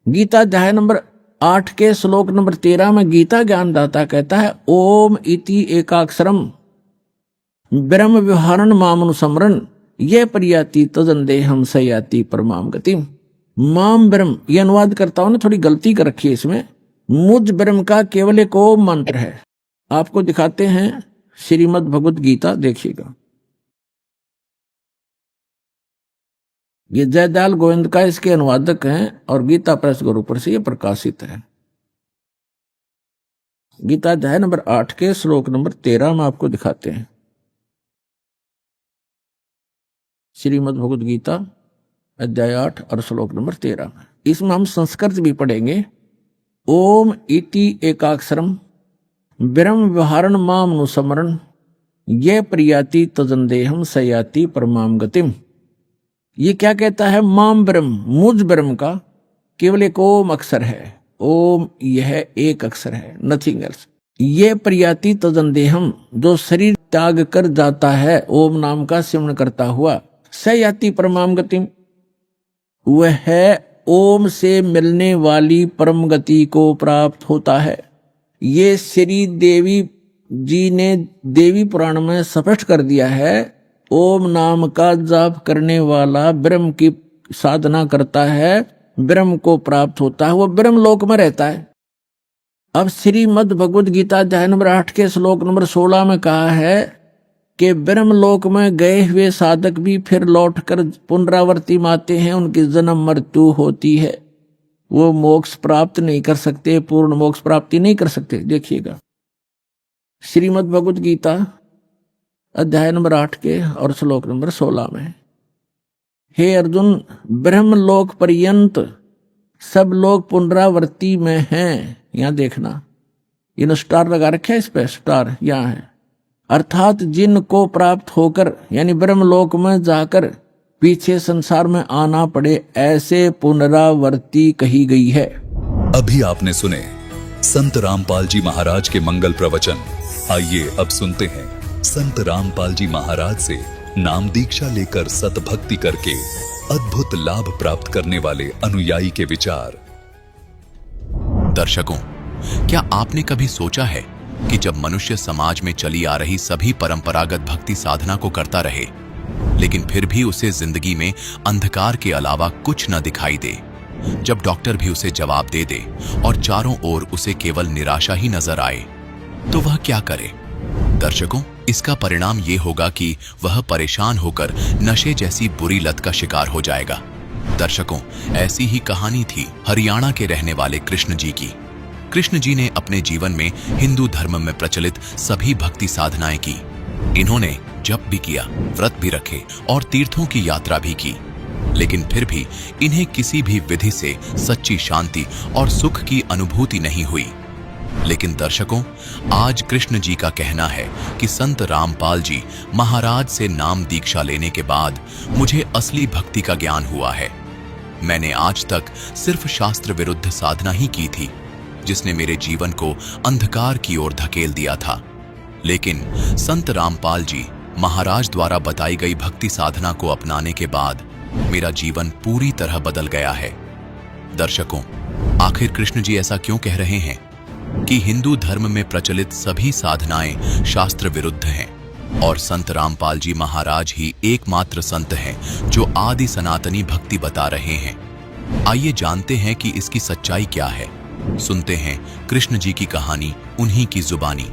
गीता अध्याय नंबर 8 के श्लोक नंबर 13 में गीता ज्ञान दाता कहता है, ओम इति एकाक्षरम ब्रह्म व्यवहारण मामनुसमरण ये प्रियाति तजन देहम सयाति परमाम गतिम। माम ब्रह्म, ये अनुवाद करता हूं ना, थोड़ी गलती कर रखी है इसमें। मुझ ब्रह्म का केवल एक ओम मंत्र है। आपको दिखाते हैं श्रीमद् भगवत गीता, देखिएगा। ये जयदयाल गोविंद का इसके अनुवादक हैं और गीता प्रेस गुरुपुर से ये प्रकाशित है। गीता अध्याय नंबर 8 के श्लोक नंबर 13 में आपको दिखाते हैं। श्रीमद् भगवत गीता अध्याय 8 और श्लोक नंबर 13 में। इसमें हम संस्कृत भी पढ़ेंगे। ओम इति एकाक्षरम ब्रह्म व्यवहारण मामनुसमरण ये प्रियाति तजंदेहम सयाति परमाम गतिम। ये क्या कहता है? माम ब्रह्म, मुझ ब्रह्म का केवल एक ओम अक्षर है। ओम यह एक अक्षर है, नथिंग एल्स। ये प्रियाति तजंदेहम, जो शरीर त्याग कर जाता है ओम नाम का सिमरण करता हुआ, सयाति परमाम गतिम, वह ओम से मिलने वाली परम गति को प्राप्त होता है। ये श्री देवी जी ने देवी पुराण में स्पष्ट कर दिया है। ओम नाम का जाप करने वाला ब्रह्म की साधना करता है ब्रह्म को प्राप्त होता है, वो ब्रह्म लोक में रहता है। अब श्रीमद् भगवद गीता अध्याय नंबर 8 के श्लोक नंबर 16 में कहा है कि ब्रह्मलोक में गए हुए साधक भी फिर लौटकर पुनरावर्ती माते हैं, उनकी जन्म मृत्यु होती है, वो मोक्ष प्राप्त नहीं कर सकते, पूर्ण मोक्ष प्राप्ति नहीं कर सकते। देखिएगा श्रीमद् भगवद गीता अध्याय नंबर 8 के और श्लोक नंबर 16 में, हे अर्जुन, ब्रह्मलोक पर्यंत सब लोग पुनरावर्ती में हैं। यहां देखना, इन स्टार लगा रखे है, इस पे स्टार यहां है, अर्थात जिनको प्राप्त होकर यानी ब्रह्मलोक में जाकर पीछे संसार में आना पड़े, ऐसे पुनरावर्ती कही गई है। अभी आपने सुने संत रामपाल जी महाराज के मंगल प्रवचन। आइए अब सुनते हैं संत रामपाल जी महाराज से नाम दीक्षा लेकर सतभक्ति करके अद्भुत लाभ प्राप्त करने वाले अनुयायी के विचार। दर्शकों, क्या आपने कभी सोचा है कि जब मनुष्य समाज में चली आ रही सभी परंपरागत भक्ति साधना को करता रहे, लेकिन फिर भी उसे जिंदगी में अंधकार के अलावा कुछ न दिखाई दे, जब डॉक्टर भी उसे जवाब दे दे और चारों ओर उसे केवल निराशा ही नजर आए, तो वह क्या करे? दर्शकों, इसका परिणाम ये होगा कि वह परेशान होकर नशे जैसी बुरी लत का शिकार हो जाएगा। दर्शकों, ऐसी ही कहानी थी हरियाणा के रहने वाले कृष्ण जी की। कृष्ण जी ने अपने जीवन में हिंदू धर्म में प्रचलित सभी भक्ति साधनाएं की। इन्होंने जप भी किया, व्रत भी रखे और तीर्थों की यात्रा भी की, लेकिन फिर भी इन्हें किसी भी विधि से सच्ची शांति और सुख की अनुभूति नहीं हुई। लेकिन दर्शकों, आज कृष्ण जी का कहना है कि संत रामपाल जी महाराज से नाम दीक्षा लेने के बाद मुझे असली भक्ति का ज्ञान हुआ है। मैंने आज तक सिर्फ शास्त्र विरुद्ध साधना ही की थी, जिसने मेरे जीवन को अंधकार की ओर धकेल दिया था। लेकिन संत रामपाल जी महाराज द्वारा बताई गई भक्ति साधना को अपनाने के बाद मेरा जीवन पूरी तरह बदल गया है। दर्शकों, आखिर कृष्ण जी ऐसा क्यों कह रहे हैं कि हिंदू धर्म में प्रचलित सभी साधनाएं शास्त्र विरुद्ध हैं और संत रामपाल जी महाराज ही एकमात्र संत हैं जो आदि सनातनी भक्ति बता रहे हैं? आइए जानते हैं कि इसकी सच्चाई क्या है। सुनते हैं कृष्ण जी की कहानी उन्हीं की जुबानी।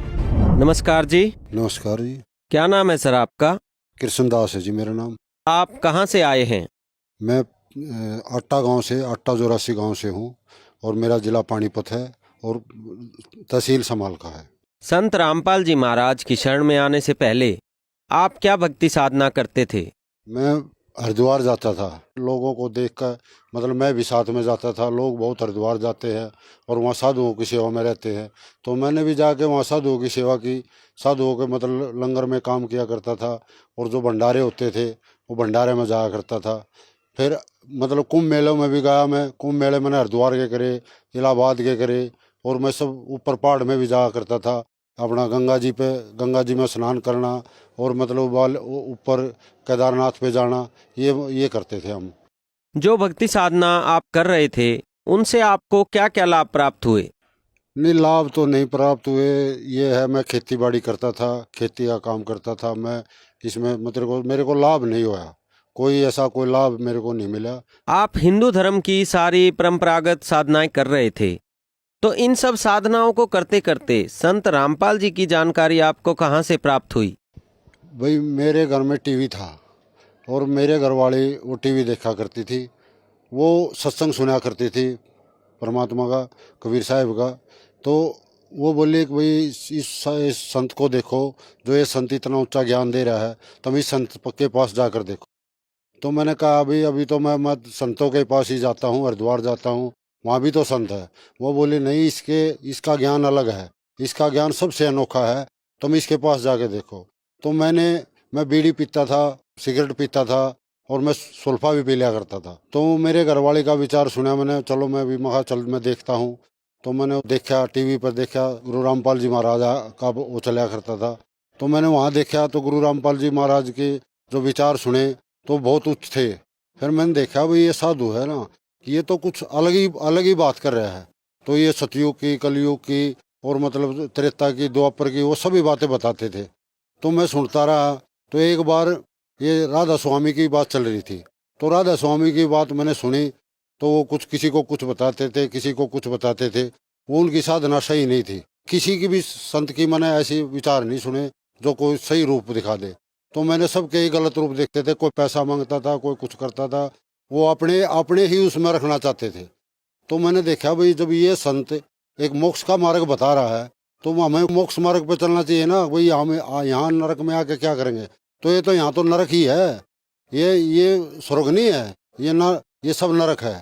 नमस्कार जी। नमस्कार जी। क्या नाम है सर आपका? कृष्णदास है जी मेरा नाम। आप कहाँ से आए हैं? मैं अट्टा गांव से, अट्टा जोरासी गांव से हूँ और मेरा जिला पानीपत है और तहसील समाल का है। संत रामपाल जी महाराज की शरण में आने से पहले आप क्या भक्ति साधना करते थे? मैं हरिद्वार जाता था, लोगों को देखकर, मतलब मैं भी साथ में जाता था। लोग बहुत हरिद्वार जाते हैं और वहाँ साधुओं की सेवा में रहते हैं, तो मैंने भी जाके वहाँ साधुओं की सेवा की। साधुओं के मतलब लंगर में काम किया करता था और जो भंडारे होते थे वो भंडारे में जाया करता था। फिर मतलब कुंभ मेलों में भी गया मैं। कुंभ मेले मैंने हरिद्वार के करे, इलाहाबाद के करे और मैं सब ऊपर पहाड़ में भी जाया करता था। अपना गंगा जी में स्नान करना और मतलब ऊपर केदारनाथ पे जाना, ये करते थे हम। जो भक्ति साधना आप कर रहे थे उनसे आपको क्या क्या लाभ प्राप्त हुए? नहीं, लाभ तो नहीं प्राप्त हुए। ये है, मैं खेती बाड़ी करता था, खेती का काम करता था मैं। इसमें मतलब मेरे को लाभ नहीं हुआ, कोई ऐसा कोई लाभ मेरे को नहीं मिला। आप हिंदू धर्म की सारी परंपरागत साधनाएं कर रहे थे, तो इन सब साधनाओं को करते करते संत रामपाल जी की जानकारी आपको कहाँ से प्राप्त हुई? भाई, मेरे घर में टीवी था और मेरे घर वाले वो टीवी देखा करती थी। वो सत्संग सुना करती थी परमात्मा का, कबीर साहब का। तो वो बोले कि भाई इस संत को देखो, जो ये संत इतना ऊंचा ज्ञान दे रहा है, तुम इस संत के पास जाकर देखो। तो मैंने कहा अभी तो मैं संतों के पास ही जाता हूँ, हरिद्वार जाता हूँ, वहाँ भी तो संत है। वो बोले नहीं, इसका ज्ञान अलग है, इसका ज्ञान सबसे अनोखा है, तुम इसके पास जाके देखो। तो मैं बीड़ी पीता था, सिगरेट पीता था और मैं सुल्फा भी पी लिया करता था। तो मेरे घरवाले का विचार सुना मैंने, चलो मैं भी महा चल मैं देखता हूँ। तो मैंने देखा, टीवी पर देखा, गुरु रामपाल जी महाराज का वो चला करता था। तो मैंने वहाँ देखा तो गुरु रामपाल जी महाराज के जो विचार सुने तो बहुत उच्च थे। फिर मैंने देखा भाई ये साधु है ना, ये तो कुछ अलग ही बात कर रहा है। तो ये सतयुग की, कलयुग की और मतलब त्रेता की, द्वापर की, वो सभी बातें बताते थे। तो मैं सुनता रहा। तो एक बार ये राधा स्वामी की बात चल रही थी, तो राधा स्वामी की बात मैंने सुनी। तो वो कुछ किसी को कुछ बताते थे, किसी को कुछ बताते थे। वो उनकी साधना सही नहीं थी। किसी की भी संत की मैंने ऐसी विचार नहीं सुने जो कोई सही रूप दिखा दे। तो मैंने सबके ही गलत रूप देखते थे। कोई पैसा मांगता था, कोई कुछ करता था, वो अपने अपने ही उसमें रखना चाहते थे। तो मैंने देखा भाई जब ये संत एक मोक्ष का मार्ग बता रहा है तो हमें मोक्ष मार्ग पे चलना चाहिए ना। भाई हमें यहाँ नरक में आके क्या करेंगे? तो ये तो यहाँ तो नरक ही है, ये स्वर्ग नहीं है, ये सब नरक है।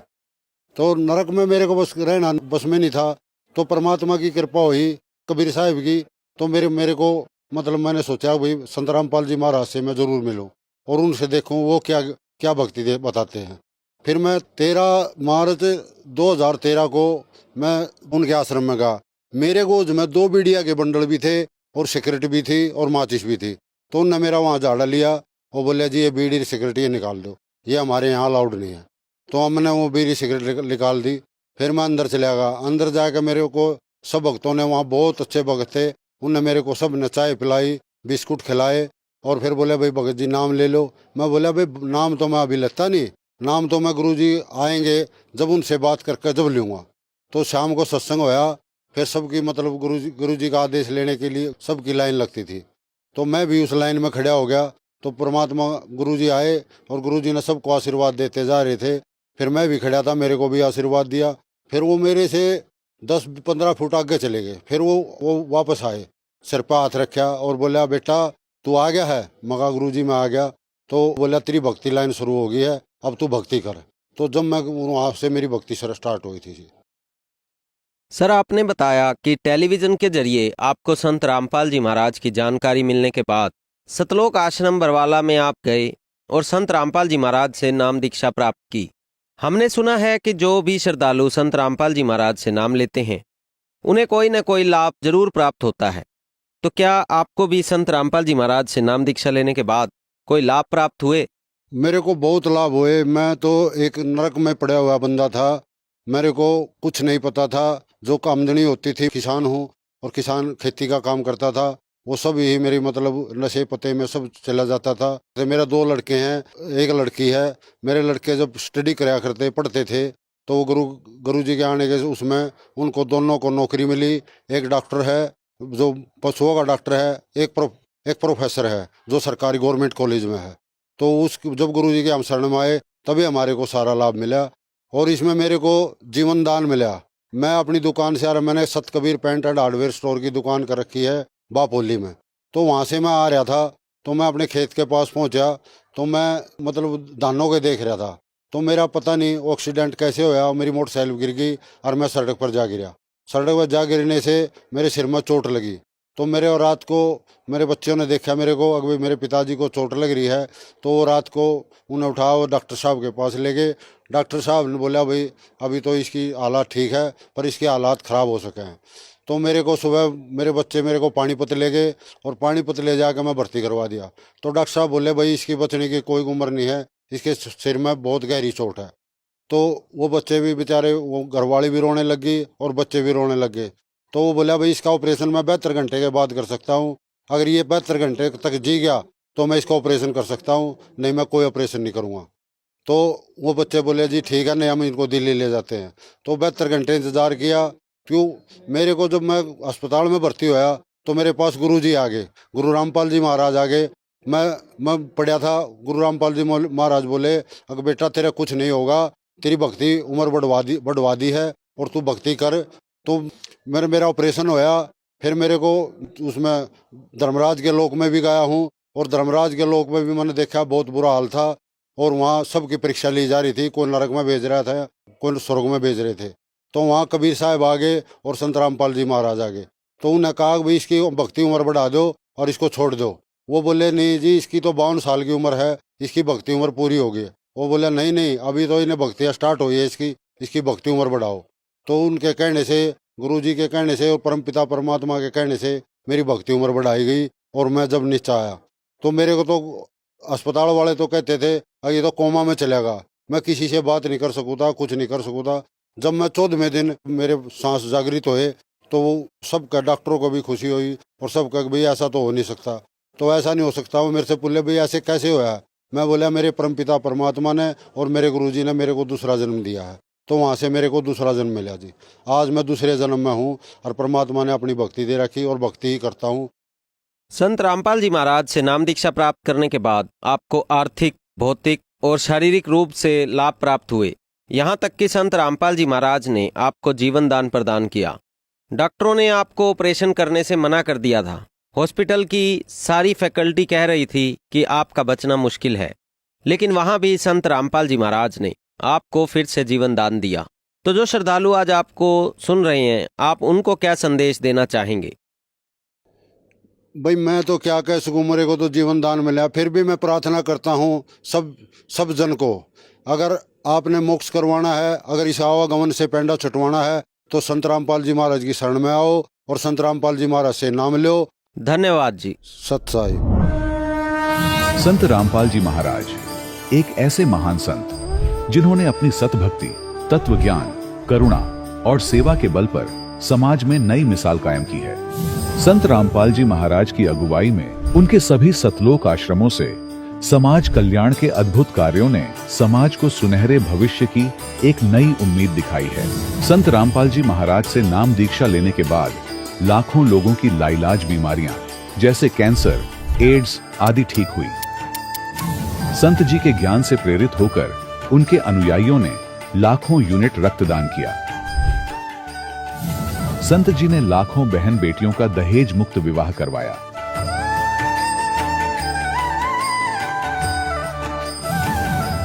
तो नरक में मेरे को बस रहना बस में नहीं था। तो परमात्मा की कृपा हुई कबीर साहब की। तो मेरे को मतलब मैंने सोचा भाई संत रामपाल जी महाराज से मैं जरूर मिलूं और उनसे देखूं वो क्या क्या भक्ति बताते हैं। फिर मैं 13 मार्च 2013 को मैं उनके आश्रम में गया। मेरे गोद में 2 बीड़िया के बंडल भी थे और सिगरेट भी थी और माचिस भी थी। तो उनने मेरा वहाँ झाड़ा लिया और बोले जी ये बीड़ी सिगरेट ये निकाल दो, ये हमारे यहाँ अलाउड नहीं है। तो हमने वो बीड़ी सिगरेट निकाल दी। फिर मैं अंदर चला गया। अंदर जाकर मेरे को सब भक्तों ने, वहाँ बहुत अच्छे भक्त थे, उनने मेरे को सब ने चाय पिलाई, बिस्कुट खिलाए और फिर बोले भाई भगत जी नाम ले लो। मैं बोला भाई नाम तो मैं अभी लेता नहीं, नाम तो मैं गुरुजी आएंगे जब उनसे बात करके जब लूँगा। तो शाम को सत्संग होया। फिर सबकी मतलब गुरुजी का आदेश लेने के लिए सबकी लाइन लगती थी। तो मैं भी उस लाइन में खड़ा हो गया। तो परमात्मा गुरुजी आए और गुरुजी ने सबको आशीर्वाद देते जा रहे थे। फिर मैं भी खड़ा था, मेरे को भी आशीर्वाद दिया। फिर वो मेरे से 10-15 फुट आगे चले गए। फिर वो वापस आए, सिर पर हाथ रखा और बोला बेटा तू आ गया है? मगा गुरुजी मैं आ गया। तो बोला तेरी भक्ति लाइन शुरू हो गई है, अब तू भक्ति कर। तो जब मैं वहाँ से मेरी भक्ति स्टार्ट हुई थी। सर, आपने बताया कि टेलीविजन के जरिए आपको संत रामपाल जी महाराज की जानकारी मिलने के बाद सतलोक आश्रम बरवाला में आप गए और संत रामपाल जी महाराज से नाम दीक्षा प्राप्त की। हमने सुना है कि जो भी श्रद्धालु संत रामपाल जी महाराज से नाम लेते हैं उन्हें कोई न कोई लाभ जरूर प्राप्त होता है। तो क्या आपको भी संत रामपाल जी महाराज से नाम दीक्षा लेने के बाद कोई लाभ प्राप्त हुए? मेरे को बहुत लाभ हुए। मैं तो एक नरक में पड़ा हुआ बंदा था, मेरे को कुछ नहीं पता था। जो आमदनी होती थी, किसान हूँ और किसान खेती का काम करता था, वो सब यही मेरी मतलब नशे पते में सब चला जाता था। तो मेरा 2 लड़के हैं, एक लड़की है। मेरे लड़के जब स्टडी कराया करते पढ़ते थे तो वो गुरुजी के आने के उसमें उनको दोनों को नौकरी मिली। एक डॉक्टर है जो पशुओं का डॉक्टर है, एक प्रोफेसर है जो सरकारी गवर्नमेंट कॉलेज में है। तो जब गुरुजी के हम शरण में आए तभी हमारे को सारा लाभ मिला और इसमें मेरे को जीवन दान मिला। मैं अपनी दुकान से आ रहा, मैंने Sat Kabir paint and hardware store की दुकान कर रखी है बापोली में। तो वहाँ से मैं आ रहा था तो मैं अपने खेत के पास पहुँचा तो मैं मतलब धानों के देख रहा था। तो मेरा पता नहीं एक्सीडेंट कैसे होया, मेरी मोटरसाइकिल गिर गई और मैं सड़क पर जा गिरा। सड़क पर जा गिरने से मेरे सिर में चोट लगी। तो मेरे और रात को मेरे बच्चों ने देखा मेरे को, अगर मेरे पिताजी को चोट लग रही है, तो वो रात को उन्हें उठा और डॉक्टर साहब के पास ले गए। डॉक्टर साहब ने बोला भाई अभी तो इसकी हालात ठीक है पर इसके हालात ख़राब हो सके हैं। तो मेरे को सुबह मेरे बच्चे मेरे को पानीपत ले गए और पानीपत ले जाकर मैं भर्ती करवा दिया। तो डॉक्टर साहब बोले भाई इसकी बचने की कोई उम्र नहीं है, इसके सिर में बहुत गहरी चोट है। तो वो बच्चे भी बेचारे, वो घरवाली भी रोने लग गई और बच्चे भी रोने लग गए। तो वो बोला भाई इसका ऑपरेशन मैं 72 घंटे के बाद कर सकता हूँ, अगर ये 72 घंटे तक जी गया तो मैं इसका ऑपरेशन कर सकता हूँ, नहीं मैं कोई ऑपरेशन नहीं करूँगा। तो वो बच्चे बोले जी ठीक है, नहीं हम इनको दिल्ली ले जाते हैं। तो 72 घंटे इंतज़ार किया। क्यों मेरे को जब मैं अस्पताल में भर्ती हुआ तो मेरे पास गुरुजी आ गए, गुरु रामपाल जी महाराज आ गए। मैं पढ़ा था, गुरु रामपाल जी महाराज बोले अगर बेटा तेरा कुछ नहीं होगा, तेरी भक्ति उम्र बढ़वा दी है और तू भक्ति कर। तो मेरा ऑपरेशन होया। फिर मेरे को उसमें धर्मराज के लोक में भी गया हूँ और धर्मराज के लोक में भी मैंने देखा बहुत बुरा हाल था और वहाँ सबकी परीक्षा ली जा रही थी, कोई नरक में भेज रहा था, कोई स्वर्ग में भेज रहे थे। तो वहाँ कबीर साहब आ गए और संत रामपाल जी महाराज आ गए। तो उन्होंने कहा भाई इसकी भक्ति उम्र बढ़ा दो और इसको छोड़ दो। वो बोले नहीं जी इसकी तो 52 साल की उम्र है, इसकी भक्ति उम्र पूरी हो गई। वो बोला नहीं अभी तो इन्हें भक्तियाँ स्टार्ट हुई है, इसकी भक्ति उम्र बढ़ाओ। तो उनके कहने से, गुरुजी के कहने से और परमपिता परमात्मा के कहने से मेरी भक्ति उम्र बढ़ाई गई। और मैं जब नीचे आया तो मेरे को तो अस्पताल वाले तो कहते थे ये तो कोमा में चलेगा, मैं किसी से बात नहीं कर सकूँ था, कुछ नहीं कर सकूँ था। जब मैं 14वें दिन मेरे सांस जागृत हुए तो वो सबका, डॉक्टरों को भी खुशी हुई और सब कहा भाई ऐसा तो हो नहीं सकता। तो ऐसा नहीं हो सकता। वो मेरे से बोले भाई ऐसे कैसे होया? मैं बोला मेरे परमपिता परमात्मा ने और मेरे गुरुजी ने मेरे को दूसरा जन्म दिया है। तो वहाँ से मेरे को दूसरा जन्म मिला जी। आज मैं दूसरे जन्म में हूँ और परमात्मा ने अपनी भक्ति दे रखी और भक्ति ही करता हूँ। संत रामपाल जी महाराज से नाम दीक्षा प्राप्त करने के बाद आपको आर्थिक, भौतिक और शारीरिक रूप से लाभ प्राप्त हुए। यहाँ तक कि संत रामपाल जी महाराज ने आपको जीवन दान प्रदान किया। डॉक्टरों ने आपको ऑपरेशन करने से मना कर दिया था। हॉस्पिटल की सारी फैकल्टी कह रही थी कि आपका बचना मुश्किल है, लेकिन वहाँ भी संत रामपाल जी महाराज ने आपको फिर से जीवन दान दिया। तो जो श्रद्धालु आज आपको सुन रहे हैं, आप उनको क्या संदेश देना चाहेंगे? भाई मैं तो क्या कह सकूँ, मेरे को तो जीवन दान मिला, फिर भी मैं प्रार्थना करता हूँ सब जन को, अगर आपने मोक्ष करवाना है, अगर इस आवागमन से पेंडा छुटवाना है तो संत रामपाल जी महाराज की शरण में आओ और संत रामपाल जी महाराज से नाम लो। धन्यवाद जी। सत साहिब। संत रामपाल जी महाराज एक ऐसे महान संत जिन्होंने अपनी सतभक्ति, तत्व ज्ञान, करुणा और सेवा के बल पर समाज में नई मिसाल कायम की है। संत रामपाल जी महाराज की अगुवाई में उनके सभी सतलोक आश्रमों से समाज कल्याण के अद्भुत कार्यों ने समाज को सुनहरे भविष्य की एक नई उम्मीद दिखाई है। संत रामपाल जी महाराज से नाम दीक्षा लेने के बाद लाखों लोगों की लाइलाज बीमारियां जैसे कैंसर, एड्स आदि ठीक हुई। संत जी के ज्ञान से प्रेरित होकर उनके अनुयायियों ने लाखों यूनिट रक्तदान किया। संत जी ने लाखों बहन बेटियों का दहेज मुक्त विवाह करवाया।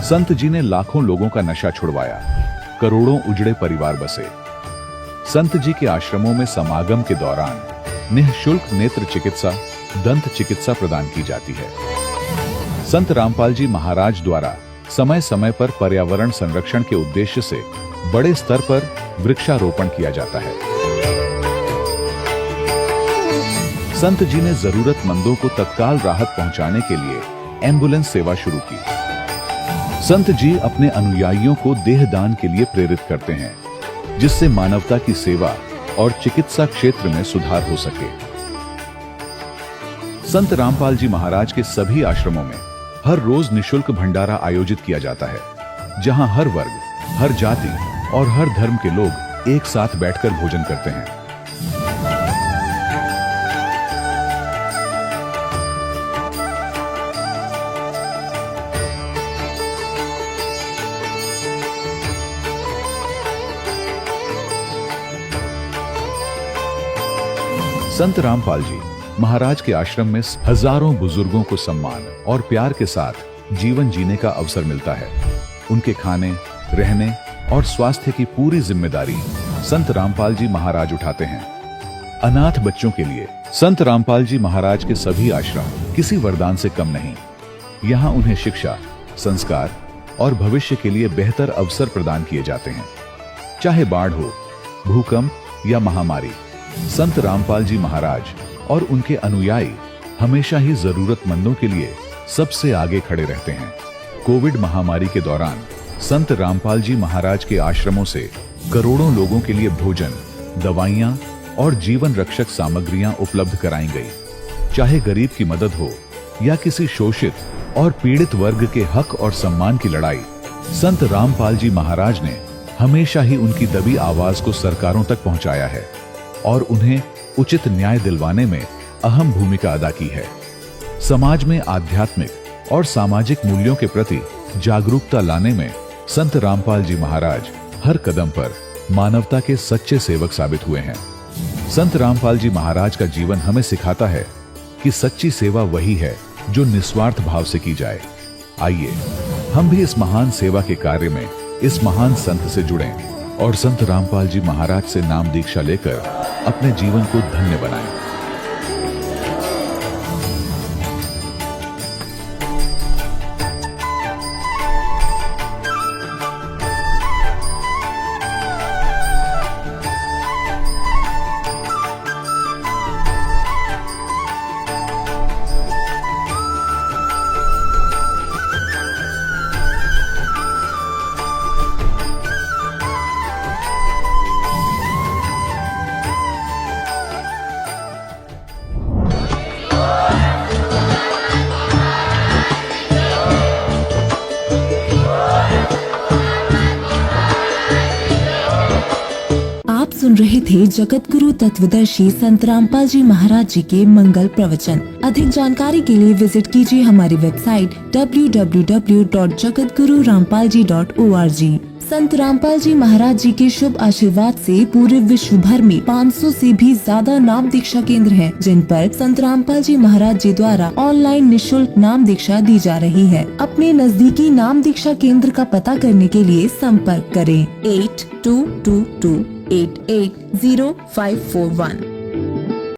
संत जी ने लाखों लोगों का नशा छुड़वाया, करोड़ों उजड़े परिवार बसे। संत जी के आश्रमों में समागम के दौरान निःशुल्क नेत्र चिकित्सा, दंत चिकित्सा प्रदान की जाती है। संत रामपाल जी महाराज द्वारा समय समय पर पर्यावरण संरक्षण के उद्देश्य से बड़े स्तर पर वृक्षारोपण किया जाता है। संत जी ने जरूरतमंदों को तत्काल राहत पहुंचाने के लिए एम्बुलेंस सेवा शुरू की। संत जी अपने अनुयायियों को देहदान के लिए प्रेरित करते हैं, जिससे मानवता की सेवा और चिकित्सा क्षेत्र में सुधार हो सके। संत रामपाल जी महाराज के सभी आश्रमों में हर रोज निःशुल्क भंडारा आयोजित किया जाता है, जहां हर वर्ग, हर जाति और हर धर्म के लोग एक साथ बैठकर भोजन करते हैं। संत रामपाल जी महाराज के आश्रम में हजारों बुजुर्गों को सम्मान और प्यार के साथ जीवन जीने का अवसर मिलता है। उनके खाने, रहने और स्वास्थ्य की पूरी जिम्मेदारी संत रामपाल जी महाराज उठाते हैं। अनाथ बच्चों के लिए संत रामपाल जी महाराज के सभी आश्रम किसी वरदान से कम नहीं। यहाँ उन्हें शिक्षा, संस्कार और भविष्य के लिए बेहतर अवसर प्रदान किए जाते हैं। चाहे बाढ़ हो, भूकंप या महामारी, संत रामपाल जी महाराज और उनके अनुयायी हमेशा ही जरूरतमंदों के लिए सबसे आगे खड़े रहते हैं। कोविड महामारी के दौरान संत रामपाल जी महाराज के आश्रमों से करोड़ों लोगों के लिए भोजन, दवाइयां और जीवन रक्षक सामग्रियां उपलब्ध कराई गई। चाहे गरीब की मदद हो या किसी शोषित और पीड़ित वर्ग के हक और सम्मान की लड़ाई, संत रामपाल जी महाराज ने हमेशा ही उनकी दबी आवाज को सरकारों तक पहुंचाया है और उन्हें उचित न्याय दिलवाने में अहम भूमिका अदा की है। समाज में आध्यात्मिक और सामाजिक मूल्यों के प्रति जागरूकता लाने में संत रामपाल जी महाराज हर कदम पर मानवता के सच्चे सेवक साबित हुए हैं। संत रामपाल जी महाराज का जीवन हमें सिखाता है कि सच्ची सेवा वही है जो निस्वार्थ भाव से की जाए। आइए हम भी इस महान सेवा के कार्य में इस महान संत से जुड़ें और संत रामपाल जी महाराज से नाम दीक्षा लेकर अपने जीवन को धन्य बनाएं। सुन रहे थे जगत गुरु तत्वदर्शी संत रामपाल जी महाराज जी के मंगल प्रवचन। अधिक जानकारी के लिए विजिट कीजिए हमारी वेबसाइट www.jagatgururampalji.org। संत रामपाल जी महाराज जी के शुभ आशीर्वाद से पूरे विश्व भर में 500 से भी ज्यादा नाम दीक्षा केंद्र हैं, जिन पर संत रामपाल जी महाराज जी द्वारा ऑनलाइन निशुल्क नाम दीक्षा दी जा रही है। अपने नजदीकी नाम दीक्षा केंद्र का पता करने के लिए संपर्क करें 8222880541।